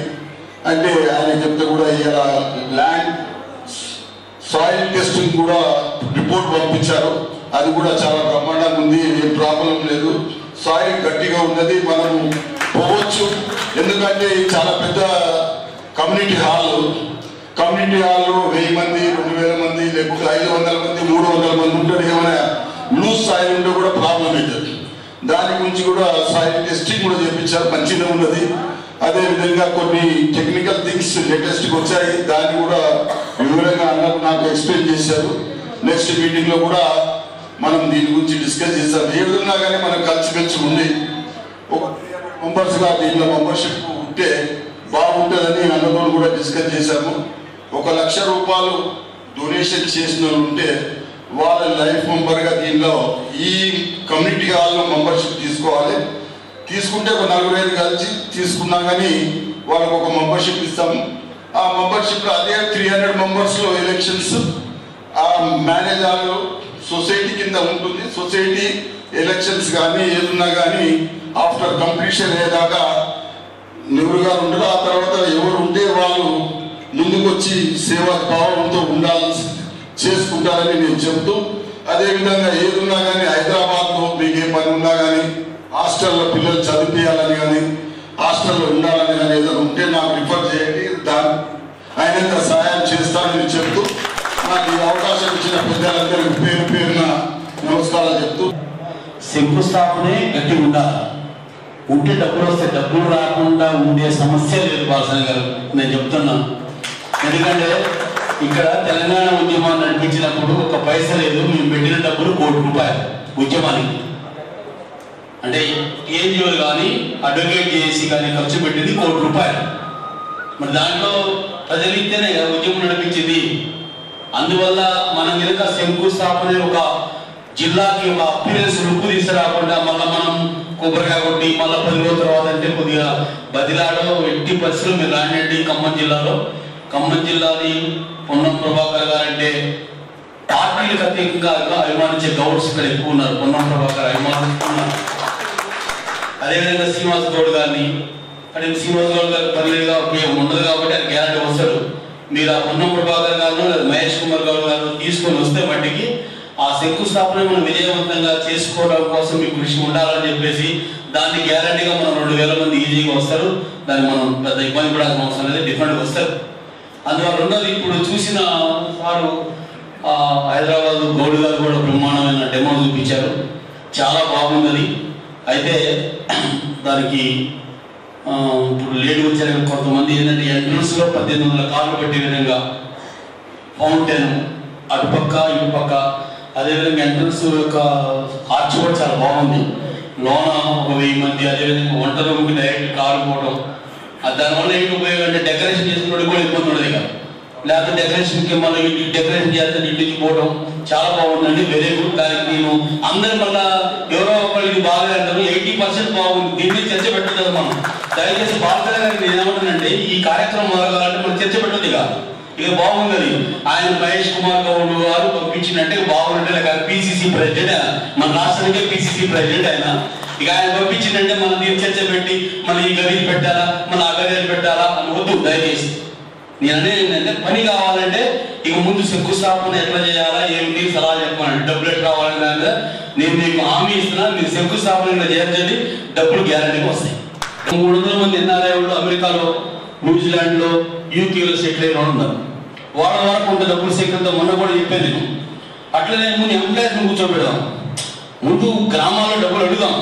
అంటే ఆయన చెప్తే కూడా ఇలా ల్యాండ్ సాయిల్ టెస్టింగ్ కూడా రిపోర్ట్ పంపించారు. అది కూడా చాలా బ్రహ్మాండంగా ఉంది, ఏం ప్రాబ్లం లేదు, సాయిల్ గట్టిగా ఉన్నది, మనం పోవచ్చు. ఎందుకంటే చాలా పెద్ద కమ్యూనిటీ హాల్లో 1000 మంది 2000 మంది లేకపోతే 500 మంది 300 మంది ఉంటారు. ఏమైనా లూజ్ సాయిల్ ఉంటే కూడా ప్రాబ్లం అవుతుంది. దాని గురించి కూడా సాయిల్ టెస్టింగ్ కూడా చేయించారు, మంచిగా ఉన్నది. అదేవిధంగా కొన్ని టెక్నికల్ థింగ్స్ లేటెస్ట్గా వచ్చాయి, దాన్ని కూడా వివరంగా అన్నకు నాకు ఎక్స్ప్లెయిన్ చేశారు. నెక్స్ట్ మీటింగ్లో కూడా మనం దీని గురించి డిస్కస్ చేస్తాం. ఏ విధంగా కానీ మనం కలిసిమెలిసి ఉండి ఒక 300 మెంబర్స్గా దీంట్లో మెంబర్షిప్ ఉంటే బాగుంటుందని అన్నతో కూడా డిస్కస్ చేశాము. 1 లక్ష రూపాయలు డొనేషన్ చేసిన వాళ్ళు ఉంటే వాళ్ళ లైఫ్ మెంబర్గా దీనిలో ఈ కమ్యూనిటీ హాల్లో మెంబర్షిప్ తీసుకోవాలి. తీసుకుంటే ఒక 4 కలిసి తీసుకున్నా కానీ వాళ్ళకు ఒక మెంబర్షిప్ ఇస్తాము. ఆ మెంబర్షిప్లో అదే 300 మెంబర్స్లో ఎలక్షన్స్ ఆ మేనేజర్ సొసైటీ కింద ఉంటుంది. సొసైటీ ఎలక్షన్స్ కానీ ఏదున్నా కానీ ఆఫ్టర్ కంప్లీషన్ అయ్యేదాకా నెహ్రూ గారు ఉంటారు. ఆ తర్వాత ఎవరు ఉంటే వాళ్ళు ముందుకు వచ్చి సేవా భావంతో ఉండాల్సి చేసుకుంటారని నేను చెప్తూ, అదేవిధంగా ఏదున్నా కానీ హైదరాబాద్లో మీకు ఏ పని ఉన్నా కానీ హాస్టల్లో పిల్లలు చదివించాలని కానీ హాస్టల్లో ఉండాలని కానీ ఏదైనా ఉంటే నాకు రిఫర్ చేయండి, దాన్ని ఆయన సహాయం చేస్తానని చెప్తూ నాకు ఈ అవకాశం ఇచ్చిన పెద్దలందరికీ పేరు పేరున నమస్కారాలు చెప్తూ, శంకుస్థాపనే గట్టిగా ఉండాలి. ఉంటే డబ్బులు వస్తే డబ్బులు రాకుండా ఉండే సమస్య లేదు బాలసాని గారు, నేను చెప్తున్నాను. ఎందుకంటే ఇక్కడ తెలంగాణ ఉద్యమాన్ని నడిపించినప్పుడు ఒక పైసా లేదు, మేము పెట్టిన డబ్బులు ₹1,00,00,000 ఉద్యమానికి. అంటే ఏఎన్జిఓలు కానీ అడ్వకేట్ చేసి కానీ ఖర్చు పెట్టింది ₹1,00,00,000. మరి దాంట్లో ప్రజలు ఇస్తేనే కదా ఉద్యమం నడిపించింది. అందువల్ల మనం కనుక శంకుస్థాపన ఒక జిల్లాకి ఒక అపీరెన్స్ లుక్ తీసుకురాకుండా మళ్ళీ మనం కొబ్బరికాయ కొట్టి మళ్ళీ 10 రోజుల తర్వాత అంటే కొద్దిగా బదిలాడో ఎట్టి పరిస్థితులు మీరు రాండి. ఖమ్మం జిల్లాని పొన్నం ప్రభాకర్ గారు అంటే పార్టీలకు అతీతంగా అభిమానించే గౌడ్స్ ఇక్కడ ఎక్కువ ఉన్నారు. పొన్నం ప్రభాకర్ అభిమానిస్తున్నారు. అదేవిధంగా శ్రీనివాస్ గౌడ్ గారిని అంటే శ్రీనివాస్ గౌడ్ గారికి పర్లేదుగా ఉండదు కాబట్టి ఆయన గ్యారంటీ వస్తాడు. మీరు ఆ పొన్నం ప్రభాకర్ గారు లేదా మహేష్ కుమార్ గౌడ్ గారు తీసుకొని వస్తే మట్టికి ఆ శంకుస్థాపన మనం విజయవంతంగా చేసుకోవడం కోసం మీకు కృషి ఉండాలని చెప్పేసి దాన్ని గ్యారంటీగా మనం 2,000 మంది ఈజీగా వస్తారు. దాన్ని మనం పెద్ద ఇబ్బంది పడాల్సిన అవసరం లేదు, డిఫరెంట్గా వస్తారు. అందువల్ల రెండోది ఇప్పుడు చూసిన సారు హైదరాబాద్ గౌడ్ గారు కూడా బ్రహ్మాండమైన డెమో చూపించారు, చాలా బాగుంది. అయితే దానికి ఇప్పుడు లేట్ వచ్చారు కొంతమంది ఏంటంటే ఎంట్రన్స్లో 1800 కార్లు పెట్టే విధంగా ఫౌంటైన్ అటుపక్క ఇటుపక్క, అదేవిధంగా ఎంట్రన్స్ యొక్క ఆర్చ్ కూడా చాలా బాగుంది. లోన 1000 మంది, అదేవిధంగా వంట రూమ్కి డైరెక్ట్ కారు పోవడం. దానివల్ల ఏంటి ఉపయోగం అంటే డెకరేషన్ చేసుకున్నట్టు కూడా ఇబ్బంది ఉండదు. ఇక లేకపోతే డెకరేషన్కి మళ్ళీ ఇంటికి డెకరేషన్ చేస్తే ఇంటికి పోవడం చాలా బాగుందండి, వెరీ గుడ్. దానికి నేను అందరి మళ్ళీ ఎవరో ఒకరికి బాగా అంటారు, 80% బాగుంది. దీన్ని చర్చ పెట్టదు కదా మనం. దయచేసి బాలసాని గారికి నేను ఏమంటానంటే ఈ కార్యక్రమం మొదలగాలంటే మనం చర్చ పెట్టదు. ఇక బాగుందని ఆయన మహేష్ కుమార్ గౌడ్ గారు పంపించినట్టే బాగుంటే లేక పిసిసి ప్రెసిడెంట్, మన రాష్ట్రానికే పిసిసి ప్రెసిడెంట్ ఆయన. ఇక ఆయన పంపించిందంటే మనం దీన్ని చర్చ పెట్టి మళ్ళీ ఈ గదిని పెట్టాలా మళ్ళీ ఆ గదిని పెట్టాలా అని వద్దు దయచేసి. నేను అనేది ఏంటంటే పని కావాలంటే ఇక ముందు శంకుస్థాపన ఎట్లా చేయాలా ఏమిటి సలహా చెప్పాలంటే డబ్బులు ఎట్లా కావాలని దాని నేను మీకు హామీ ఇస్తున్నాను. మీరు శంకుస్థాపన ఇలా చేర్చండి, డబ్బులు గ్యారంటీగా వస్తాయి. 300 మంది ఎన్ఆర్ఐ వాళ్ళు అమెరికాలో, న్యూజిలాండ్లో, యూకేలో సెటిల్ అయిన వాళ్ళు ఉన్నారు. వాళ్ళ ద్వారా కొంత డబ్బులు సేకరిద్దాం మొన్న కూడా చెప్పేది నేను. అట్లనే ముందు ఎంప్లాయీస్ని కూర్చోబెడదాం, ముందు గ్రామాల్లో డబ్బులు అడుగుదాం.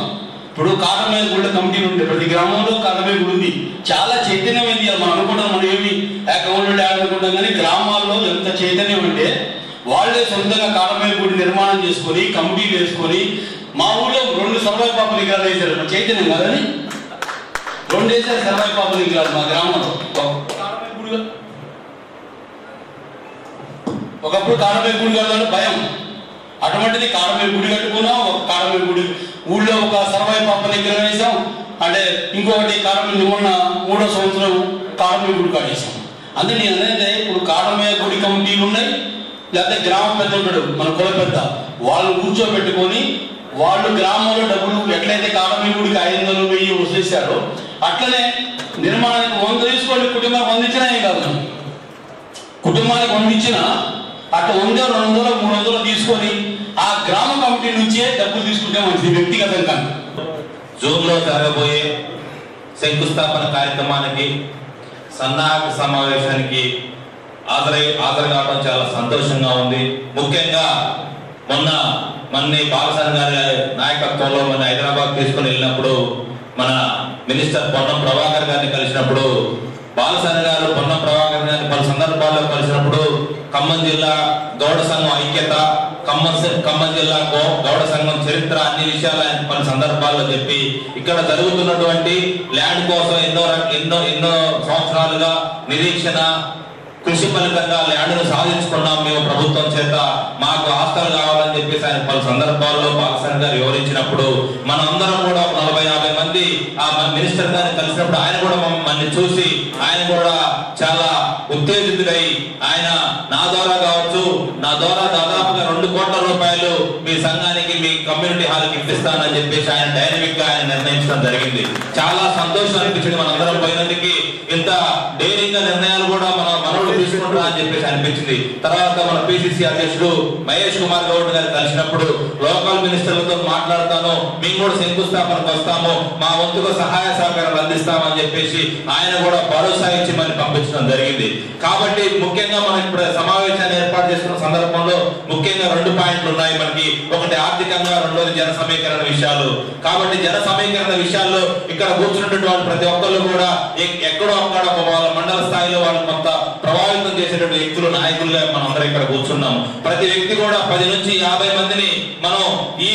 ఇప్పుడు కాటమయ్య గుళ్ళ కమిటీలు ఉంటే ప్రతి గ్రామంలో కాటమయ్య గుడి ఉంది, చాలా చైతన్యమైంది. మనం అనుకుంటాం మనం ఏమి అకౌంట్ యాడ్ అనుకుంటాం, కానీ గ్రామాల్లో ఎంత చైతన్యం అంటే వాళ్ళే సొంతంగా కాటమయ్య గుడి నిర్మాణం చేసుకొని కమిటీలు వేసుకొని మా ఊళ్ళో 2 సర్వాయి పాప విగ్రహాలు వేశారు. చైతన్యం కాదని 2 వేశారు సర్వాయి పాప విగ్రహాలు మా గ్రామంలో. ఒకప్పుడు కాటమయ్య గుడి కట్టాలంటే భయం, అటువంటిది కాటమయ్య గుడి కట్టుకున్నాం. ఒక కాటమయ్య గుడి ఊళ్ళో ఒక సర్వాయి పాప విగ్రహం వేసాం. అంటే ఇంకొకటి కాటమయ్య మొన్న 3వ సంవత్సరం కాటమయ్య గుడి కాటేసాం. అందుకే నేను అనేది ఇప్పుడు కాటమయ్య గుడి కమిటీలు ఉన్నాయి, లేకపోతే గ్రామ పెద్ద ఉంటాడు మన కుల పెద్ద, వాళ్ళు కూర్చోబెట్టుకొని వాళ్ళు గ్రామంలో డబ్బులు ఎట్లయితే కాటమయ్య గుడికి 500, 1000 వసూలిస్తారో అట్లనే నిర్మాణానికి 100 తీసుకోండి. కుటుంబానికి 100 ఇచ్చినా ఏం కాదు, కుటుంబానికి 100 ఇచ్చినా అట్లా 100, 200, 300 తీసుకొని ఆ గ్రామ కమిటీ నుంచే డబ్బులు తీసుకుంటే మంచిది వ్యక్తిగతంగా. జూన్లో జరగబోయే శంకుస్థాపన కార్యక్రమానికి సన్నాహక సమావేశానికి హాజరు కావడం చాలా సంతోషంగా ఉంది. ముఖ్యంగా మొన్న బాలసాని గారి నాయకత్వంలో మన హైదరాబాద్ తీసుకుని వెళ్ళినప్పుడు మన మినిస్టర్ పొన్నం ప్రభాకర్ గారిని కలిసినప్పుడు బాలసాని గారు పొన్నం ప్రభాకర్ గారిని పలు సందర్భాల్లో కలిసినప్పుడు ఖమ్మం జిల్లా గౌడ సంఘం ఐక్యత, ఖమ్మం జిల్లా గౌడ సంఘం చరిత్ర అన్ని విషయాలు ఆయన పలు సందర్భాల్లో చెప్పి ఇక్కడ జరుగుతున్నటువంటి ల్యాండ్ కోసం ఎన్నో సంవత్సరాలుగా నిరీక్షణ కృషి ఫలితంగా ల్యాండ్ను సాధించుకున్నాం మేము ప్రభుత్వం చేత, మాకు ఆస్తులు కావాలని చెప్పేసి ఆయన పలు సందర్భాల్లో బాలసాని గారు వివరించినప్పుడు మనందరం కూడా 40-50 మంది ఆ మినిస్టర్ గారిని కలిసినప్పుడు ఆయన కూడా మమ్మల్ని చూసి ఆయన కూడా చాలా ఉత్తేజితుడై ఆయన నా ద్వారా కావచ్చు, నా ద్వారా దాదాపుగా 2 కోట్ల రూపాయలు మీ సంఘానికి మీ కమ్యూనిటీ హాల్కి ఇప్పిస్తానని చెప్పేసి ఆయన డైనమిక్ గా ఆయన నిర్ణయించడం జరిగింది. చాలా సంతోషం అనిపించింది మనందరం పోయినందుకు. ఇంత డైరింగ్ నిర్ణయాలు కూడా మన మనోడు తీసుకుంటారా అని చెప్పేసి అనిపించింది. తర్వాత మన పిసిసి అధ్యక్షుడు మహేష్ కుమార్ గౌడ్ గారు కలిసినప్పుడు లోకల్ మినిస్టర్లతో మాట్లాడతాను, మేము కూడా శంకుస్థాపనకు వస్తాము, మా వంతుగా సహాయ సహకారాలు అందిస్తామని చెప్పేసి ఆయన కూడా భరోసా ఇచ్చి మరి పంపించడం జరిగింది. కాబట్టి ముఖ్యంగా మనం ఇప్పుడు సమావేశాన్ని ఏర్పాటు చేసుకున్న సందర్భంలో ముఖ్యంగా 2 పాయింట్లు ఉన్నాయి మనకి. ఒకటి ఆర్థికంగా, రెండోది జన సమీకరణ విషయాలు. కాబట్టి జన సమీకరణ విషయాల్లో ఇక్కడ కూర్చున్నటువంటి వాళ్ళు ప్రతి ఒక్కళ్ళు కూడా ఎక్కడో అక్కడ వాళ్ళ మండల స్థాయిలో వాళ్ళు కొంత ప్రభావితం చేసేటువంటి వ్యక్తులు, నాయకులుగా మనం అందరం ఇక్కడ కూర్చున్నాం. ప్రతి వ్యక్తి కూడా 10 నుంచి 50 మందిని మనం ఈ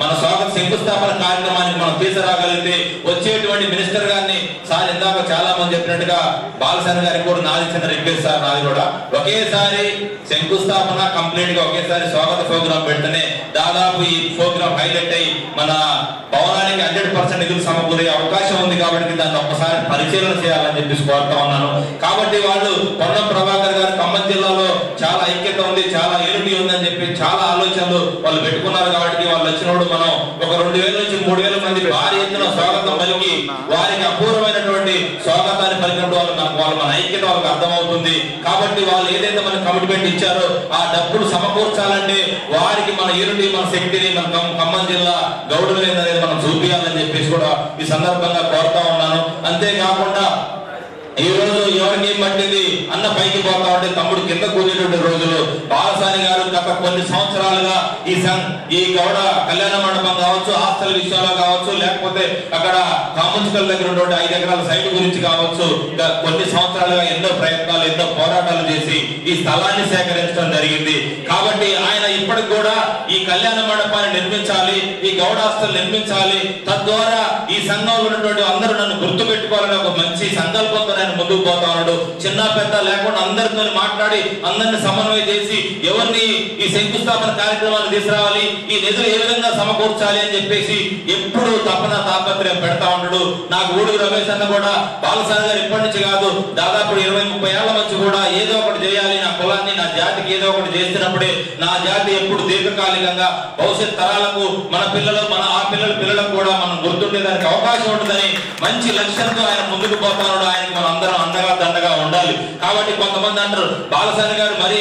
మన స్వాగత శంకుస్థాపన కార్యక్రమానికి మనం తీసుకురాగలిగితే వచ్చేటువంటి మినిస్టర్ గారిని సార్ ఇందాక చాలా మంది చెప్పినట్టుగా బాలసేన గారికి కూడా నాది చిన్న రిక్వెస్ట్ సార్, నాది కూడా ఒకేసారి శంకుస్థాపన కంప్లీట్ గా ఒకేసారి స్వాగత ప్రోగ్రాం పెడితేనే దాదాపు ఈ ప్రోగ్రాం హైలైట్ అయ్యి మన భవనానికి 100% నిధులు సమకూరే అవకాశం ఉంది. కాబట్టి దాన్ని ఒక్కసారి పరిశీలన చేయాలని చెప్పేసి కోరుతా ఉన్నాను. కాబట్టి వాళ్ళు పొన్నం ప్రభాకర్ గారు ఖమ్మం జిల్లాలో చాలా ఐక్యత ఉంది, చాలా యూనిటీ ఉందని చెప్పి చాలా ఆలోచనలు వాళ్ళు పెట్టుకున్నారు. కాబట్టి వాళ్ళు వచ్చినప్పుడు మనం ఒక 2000 నుంచి 3000 మంది భారీ ఎత్తున స్వాగతం పలికి వారికి అపూర్వమైనటువంటి స్వాగతాన్ని పలికినప్పుడు వాళ్ళు మన ఐక్యత వాళ్ళకి అర్థమవుతుంది. కాబట్టి వాళ్ళు ఏదైతే మన కమిట్మెంట్ ఇచ్చారో ఆ డబ్బులు సమకూర్చాలంటే వారికి మన యూనిటీ, మన శక్తిని మన ఖమ్మం జిల్లా గౌడులు అనేది మనం చూపించాలని చెప్పేసి కూడా ఈ సందర్భంగా కోరుతా ఉన్నాను. అంతేకాకుండా ఈ రోజు ఎవరికి ఏం పట్టింది అన్న పైకి పోతా ఉంటే తమ్ముడు కింద కూర్చున్నటువంటి రోజులు బాలసాని గారు గత కొన్ని సంవత్సరాలుగా ఈ గౌడ కళ్యాణ మండపం కావచ్చు, హాస్టల్ విషయంలో కావచ్చు, లేకపోతే అక్కడ కామున్సిపల్ దగ్గర ఉన్నటువంటి 5 ఎకరాల సైట్ గురించి కావచ్చు, కొన్ని సంవత్సరాలుగా ఎన్నో ప్రయత్నాలు, ఎన్నో పోరాటాలు చేసి ఈ స్థలాన్ని సేకరించడం జరిగింది. కాబట్టి ఆయన ఇప్పటికి కూడా ఈ కళ్యాణ మండపాన్ని నిర్మించాలి, ఈ గౌడ హాస్టల్ నిర్మించాలి, తద్వారా ఈ సంఘంలో ఉన్నటువంటి అందరూ నన్ను గుర్తు పెట్టుకోవాలని ఒక మంచి సంకల్పంతో ఆయన ముందుకు పోతా ఉన్నాడు. చిన్న పెద్ద లేకుండా అందరితో మాట్లాడి అందరిని సమన్వయం చేసి ఎవరిని ఈ శంకుస్థాపన కార్యక్రమాన్ని తీసుకురావాలి, ఈ నిధులు ఏ విధంగా సమకూర్చాలి అని చెప్పేసి ఎప్పుడు తపన తాపత్రయం పెడతా ఉంటాడు. నాకు ఊడుగు రమేష్ అన్న కూడా బాలసాని గారు ఇప్పటి నుంచి కాదు దాదాపు 20-30 ఏళ్ల నుంచి కూడా ఏదో ఒకటి చేయాలి, నా కులాన్ని నా జాతికి ఏదో ఒకటి చేసినప్పుడే నా జాతి ఎప్పుడు దీర్ఘకాలికంగా భవిష్యత్ తరాలకు మన పిల్లలు మన ఆ పిల్లలకు కూడా మనం గుర్తుండేదానికి అవకాశం ఉంటుందని మంచి లక్ష్యంతో ఆయన ముందుకు పోతా ఉన్నాడు. ఆయనకి మనం అందరం అండగా దండగా ఉండాలి. కాబట్టి కొంతమంది అంటారు బాలసాని గారు మరి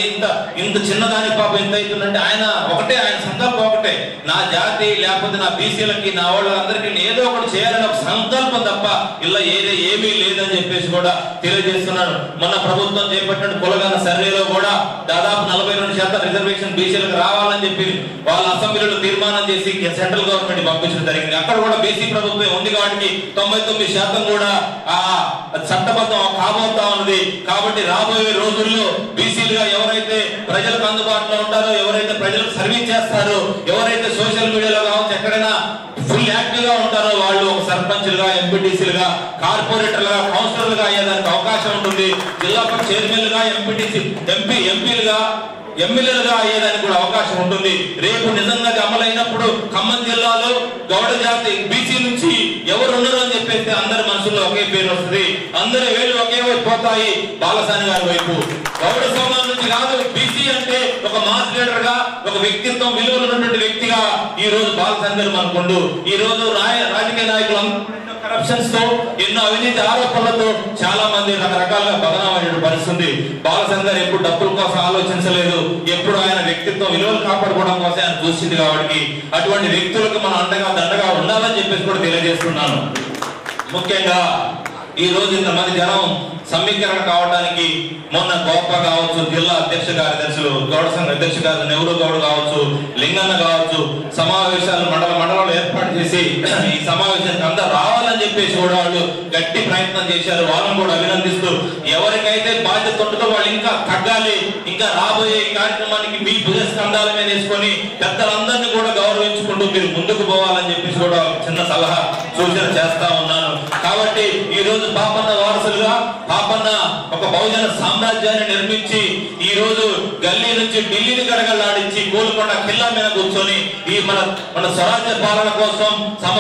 ఇంత చిన్నదానికి పాపం ఎంత అవుతుందంటే ఆయన సంకల్పం ఒకటే, నా జాతి లేకపోతే నా బీసీలకి నా వాళ్ళందరికీ ఏదో ఒకటి చేయాలని ఒక సంకల్పం తప్ప ఇలా ఏమీ లేదని చెప్పేసి కూడా తెలియజేస్తున్నాడు. మొన్న ప్రభుత్వం చేపట్టిన కులగణ సర్వేలో కూడా దాదాపు 42% రిజర్వేషన్ బీసీలకు రావాలని చెప్పి వాళ్ళ అసెంబ్లీలో తీర్మానం చేసి సెంట్రల్ గవర్నమెంట్ పంపించడం జరిగింది. అక్కడ కూడా బీసీ ప్రభుత్వం ఉంది కాబట్టి 99% కూడా ఆ చట్టబద్ధం కాబోతా ఉన్నది. కాబట్టి రాబోయే రోజుల్లో బీసీలుగా ఎవరైతే ప్రజలకు అందుబాటులో ఉంటారో, ఎవరైతే ప్రజలకు సర్వీస్ చేస్తారో, ఎవరైతే సోషల్ మీడియాలో కావచ్చు ఎక్కడైనా ఫుల్ యాక్టివ్ గా ఉంటారో వాళ్ళు ఒక సర్పంచ్లుగా, ఎంపీటీసీలుగా, కార్పొరేటర్లుగా, కౌన్సిలర్లుగా అయ్యేదానికి అవకాశం ఉంటుంది. జిల్లా చైర్మన్లుగా, ఎంపీలుగా, ఎమ్మెల్యేలుగా అయ్యేదానికి కూడా అవకాశం ఉంటుంది. రేపు నిజంగా అమలైనప్పుడు ఖమ్మం జిల్లాలో గౌడ జాతి బీసీ నుంచి ఎవరు ఉండరు అని చెప్పేస్తే అందరి మనసుల్లో ఒకే పేరు వస్తుంది, అందరి వేళ్ళు ఒకే వైపు పోతాయి, బాలసాని గారి వైపు. గౌడ సమాజం నుంచి కాదు, బీసీ అంటే ఒక మాస్ లీడర్ గా, ఒక వ్యక్తిత్వం విలువలు ఉన్నటువంటి వ్యక్తిగా ఈ రోజు బాలసాని గారు మనకుండు. ఈ రోజు రాజకీయ నాయకులు కరప్షన్స్ తో, ఎన్నో అవినీతి ఆరోపణలతో చాలా మంది రకరకాలుగా బదనామయ్యే పరిస్థితి. బాలసాని గారు ఎప్పుడు డబ్బుల కోసం ఆలోచించలేదు, ఎప్పుడు ఆయన వ్యక్తిత్వం విలువలు కాపాడుకోవడం కోసం ఆయన చూసింది. కాబట్టి అటువంటి వ్యక్తులకు మనం అండగా దండగా ఉండాలని చెప్పేసి కూడా తెలియజేస్తున్నాను. ముఖ్యంగా ఈ రోజు ఇంతమంది జనం సమీకరణ కావడానికి మొన్న గోప కావచ్చు, జిల్లా అధ్యక్ష కార్యదర్శులు, గౌడ సంఘ అధ్యక్ష కార్యదర్శి నెహ్రూ గౌడ్ కావచ్చు, లింగన్న కావచ్చు, సమావేశాలు మండలంలో ఏర్పాటు చేసి ఈ సమావేశానికి అందరూ రావాలని చెప్పేసి కూడా వాళ్ళు గట్టి ప్రయత్నం చేశారు. వాళ్ళని కూడా అభినందిస్తూ ఎవరికైతే బాధ్యత ఉంటుందో వాళ్ళు ఇంకా తగ్గాలి, ఇంకా రాబోయే కార్యక్రమానికి మీ భుజస్కంధాల మీద వేసుకొని పెద్దలందరినీ కూడా గౌరవించుకుంటూ మీరు ముందుకు పోవాలని చెప్పేసి కూడా చిన్న సలహా సూచన చేస్తా ఉన్నాను. కాబట్టి ఈ రోజు పాపన్న వారసులుగా పాపన్న ఒక బహుజన సామ్రాజ్యాన్ని నిర్మించి ఈ రోజు గల్లీ నుంచి ఢిల్లీని గడగలాడించి గోల్కొండ కిల్లా మీద కూర్చొని ఈ మన స్వరాజ్య పాలన కోసం,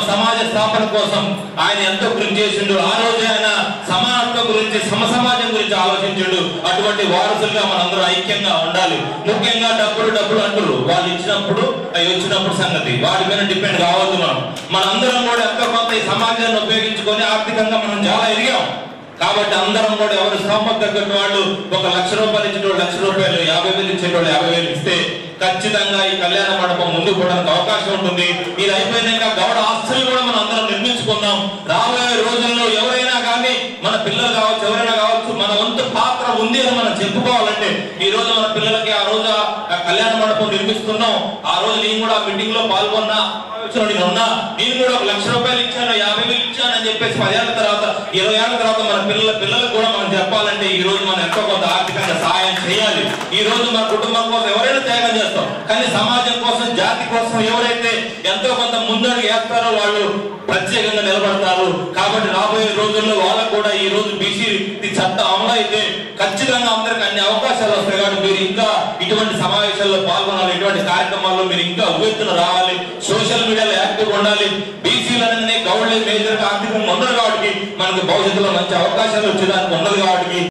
సమాజ స్థాపన కోసం ఆయన ఎంతో కృషి చేసిండు. ఆ రోజు ఆయన సమానత్వం గురించి, సమాజం గురించి ఆలోచించిండు. అటువంటి వారసులుగా మనందరూ ఐక్యంగా ఉండాలి. ముఖ్యంగా డబ్బులు అంటారు, వాళ్ళు ఇచ్చినప్పుడు అవి వచ్చినప్పుడు సంగతి, వాటి మీద డిపెండ్ కావద్దు. మనందరం కూడా ఎంతో కొంత ఈ సమాజాన్ని ఉపయోగించుకొని ఆర్థికంగా మనం చాలా ఎదిగాం. కాబట్టి అందరం కూడా ఎవరు స్తోమత తగ్గట్టు వాళ్ళు 1 లక్ష రూపాయలు ఇచ్చేటోళ్ళు 1 లక్ష రూపాయలు, 50,000 ఇచ్చేటోళ్ళు 50,000 ఇస్తే ఖచ్చితంగా ఈ కళ్యాణ మండపం ముందుకు పోవడానికి అవకాశం ఉంటుంది. ఇది అయిపోయినాక గౌడ ఆస్తులు కూడా మనం అందరం నిర్మించుకుందాం. రాబోయే రోజుల్లో ఎవరైనా కానీ మన పిల్లలు కావచ్చు, ఎవరైనా కావచ్చు, మన వంతు పాత్ర ఉంది అని మనం చెప్పుకోవాలంటే ఈ రోజు మన పిల్లలకి ఆ రోజు ఆ కళ్యాణ మండపం నిర్మిస్తున్నాం. ఆ రోజు నేను కూడా మీటింగ్ లో పాల్గొన్నా, నేను కూడా 1 లక్ష రూపాయలు ఇచ్చాను, 50,000 ఇచ్చాను అని చెప్పేసి 10 ఏళ్ల తర్వాత 20 ఏళ్ల తర్వాత మన పిల్లలకు కూడా మనం చెప్పాలంటే ఈ రోజు మనం ఎంతో కొంత ఆర్థికంగా సహాయం చేయాలి. ఈ రోజు మన కుటుంబం కోసం ఎవరైనా త్యాగం చేస్తాం, కానీ సమాజం కోసం, జాతి కోసం ఎవరైతే ఎంతో కొంత ముందడుగు వేస్తారో వాళ్ళు ప్రత్యేకంగా నిలబడతారు. కాబట్టి రాబోయే రోజుల్లో వాళ్ళకు కూడా ఈ రోజు బీసీ చట్టం అమలు అయితే ఖచ్చితంగా అందరికి అన్ని అవకాశాలు వస్తాయి. కాబట్టి మీరు ఇంకా ఇటువంటి సమావేశాల్లో పాల్గొనాలి, ఇటువంటి కార్యక్రమాల్లో మీరు ఇంకా ఉవ్వెత్తున రావాలి, సోషల్ మీడియాలో యాక్టివ్ ఉండాలి. బీసీలన్నీ గౌడ్లే మేజర్ ఆర్థికంగా ఉన్నారు కాబట్టి మనకు భవిష్యత్తులో మంచి అవకాశాలు వచ్చేదానికి ఉన్నది కాబట్టి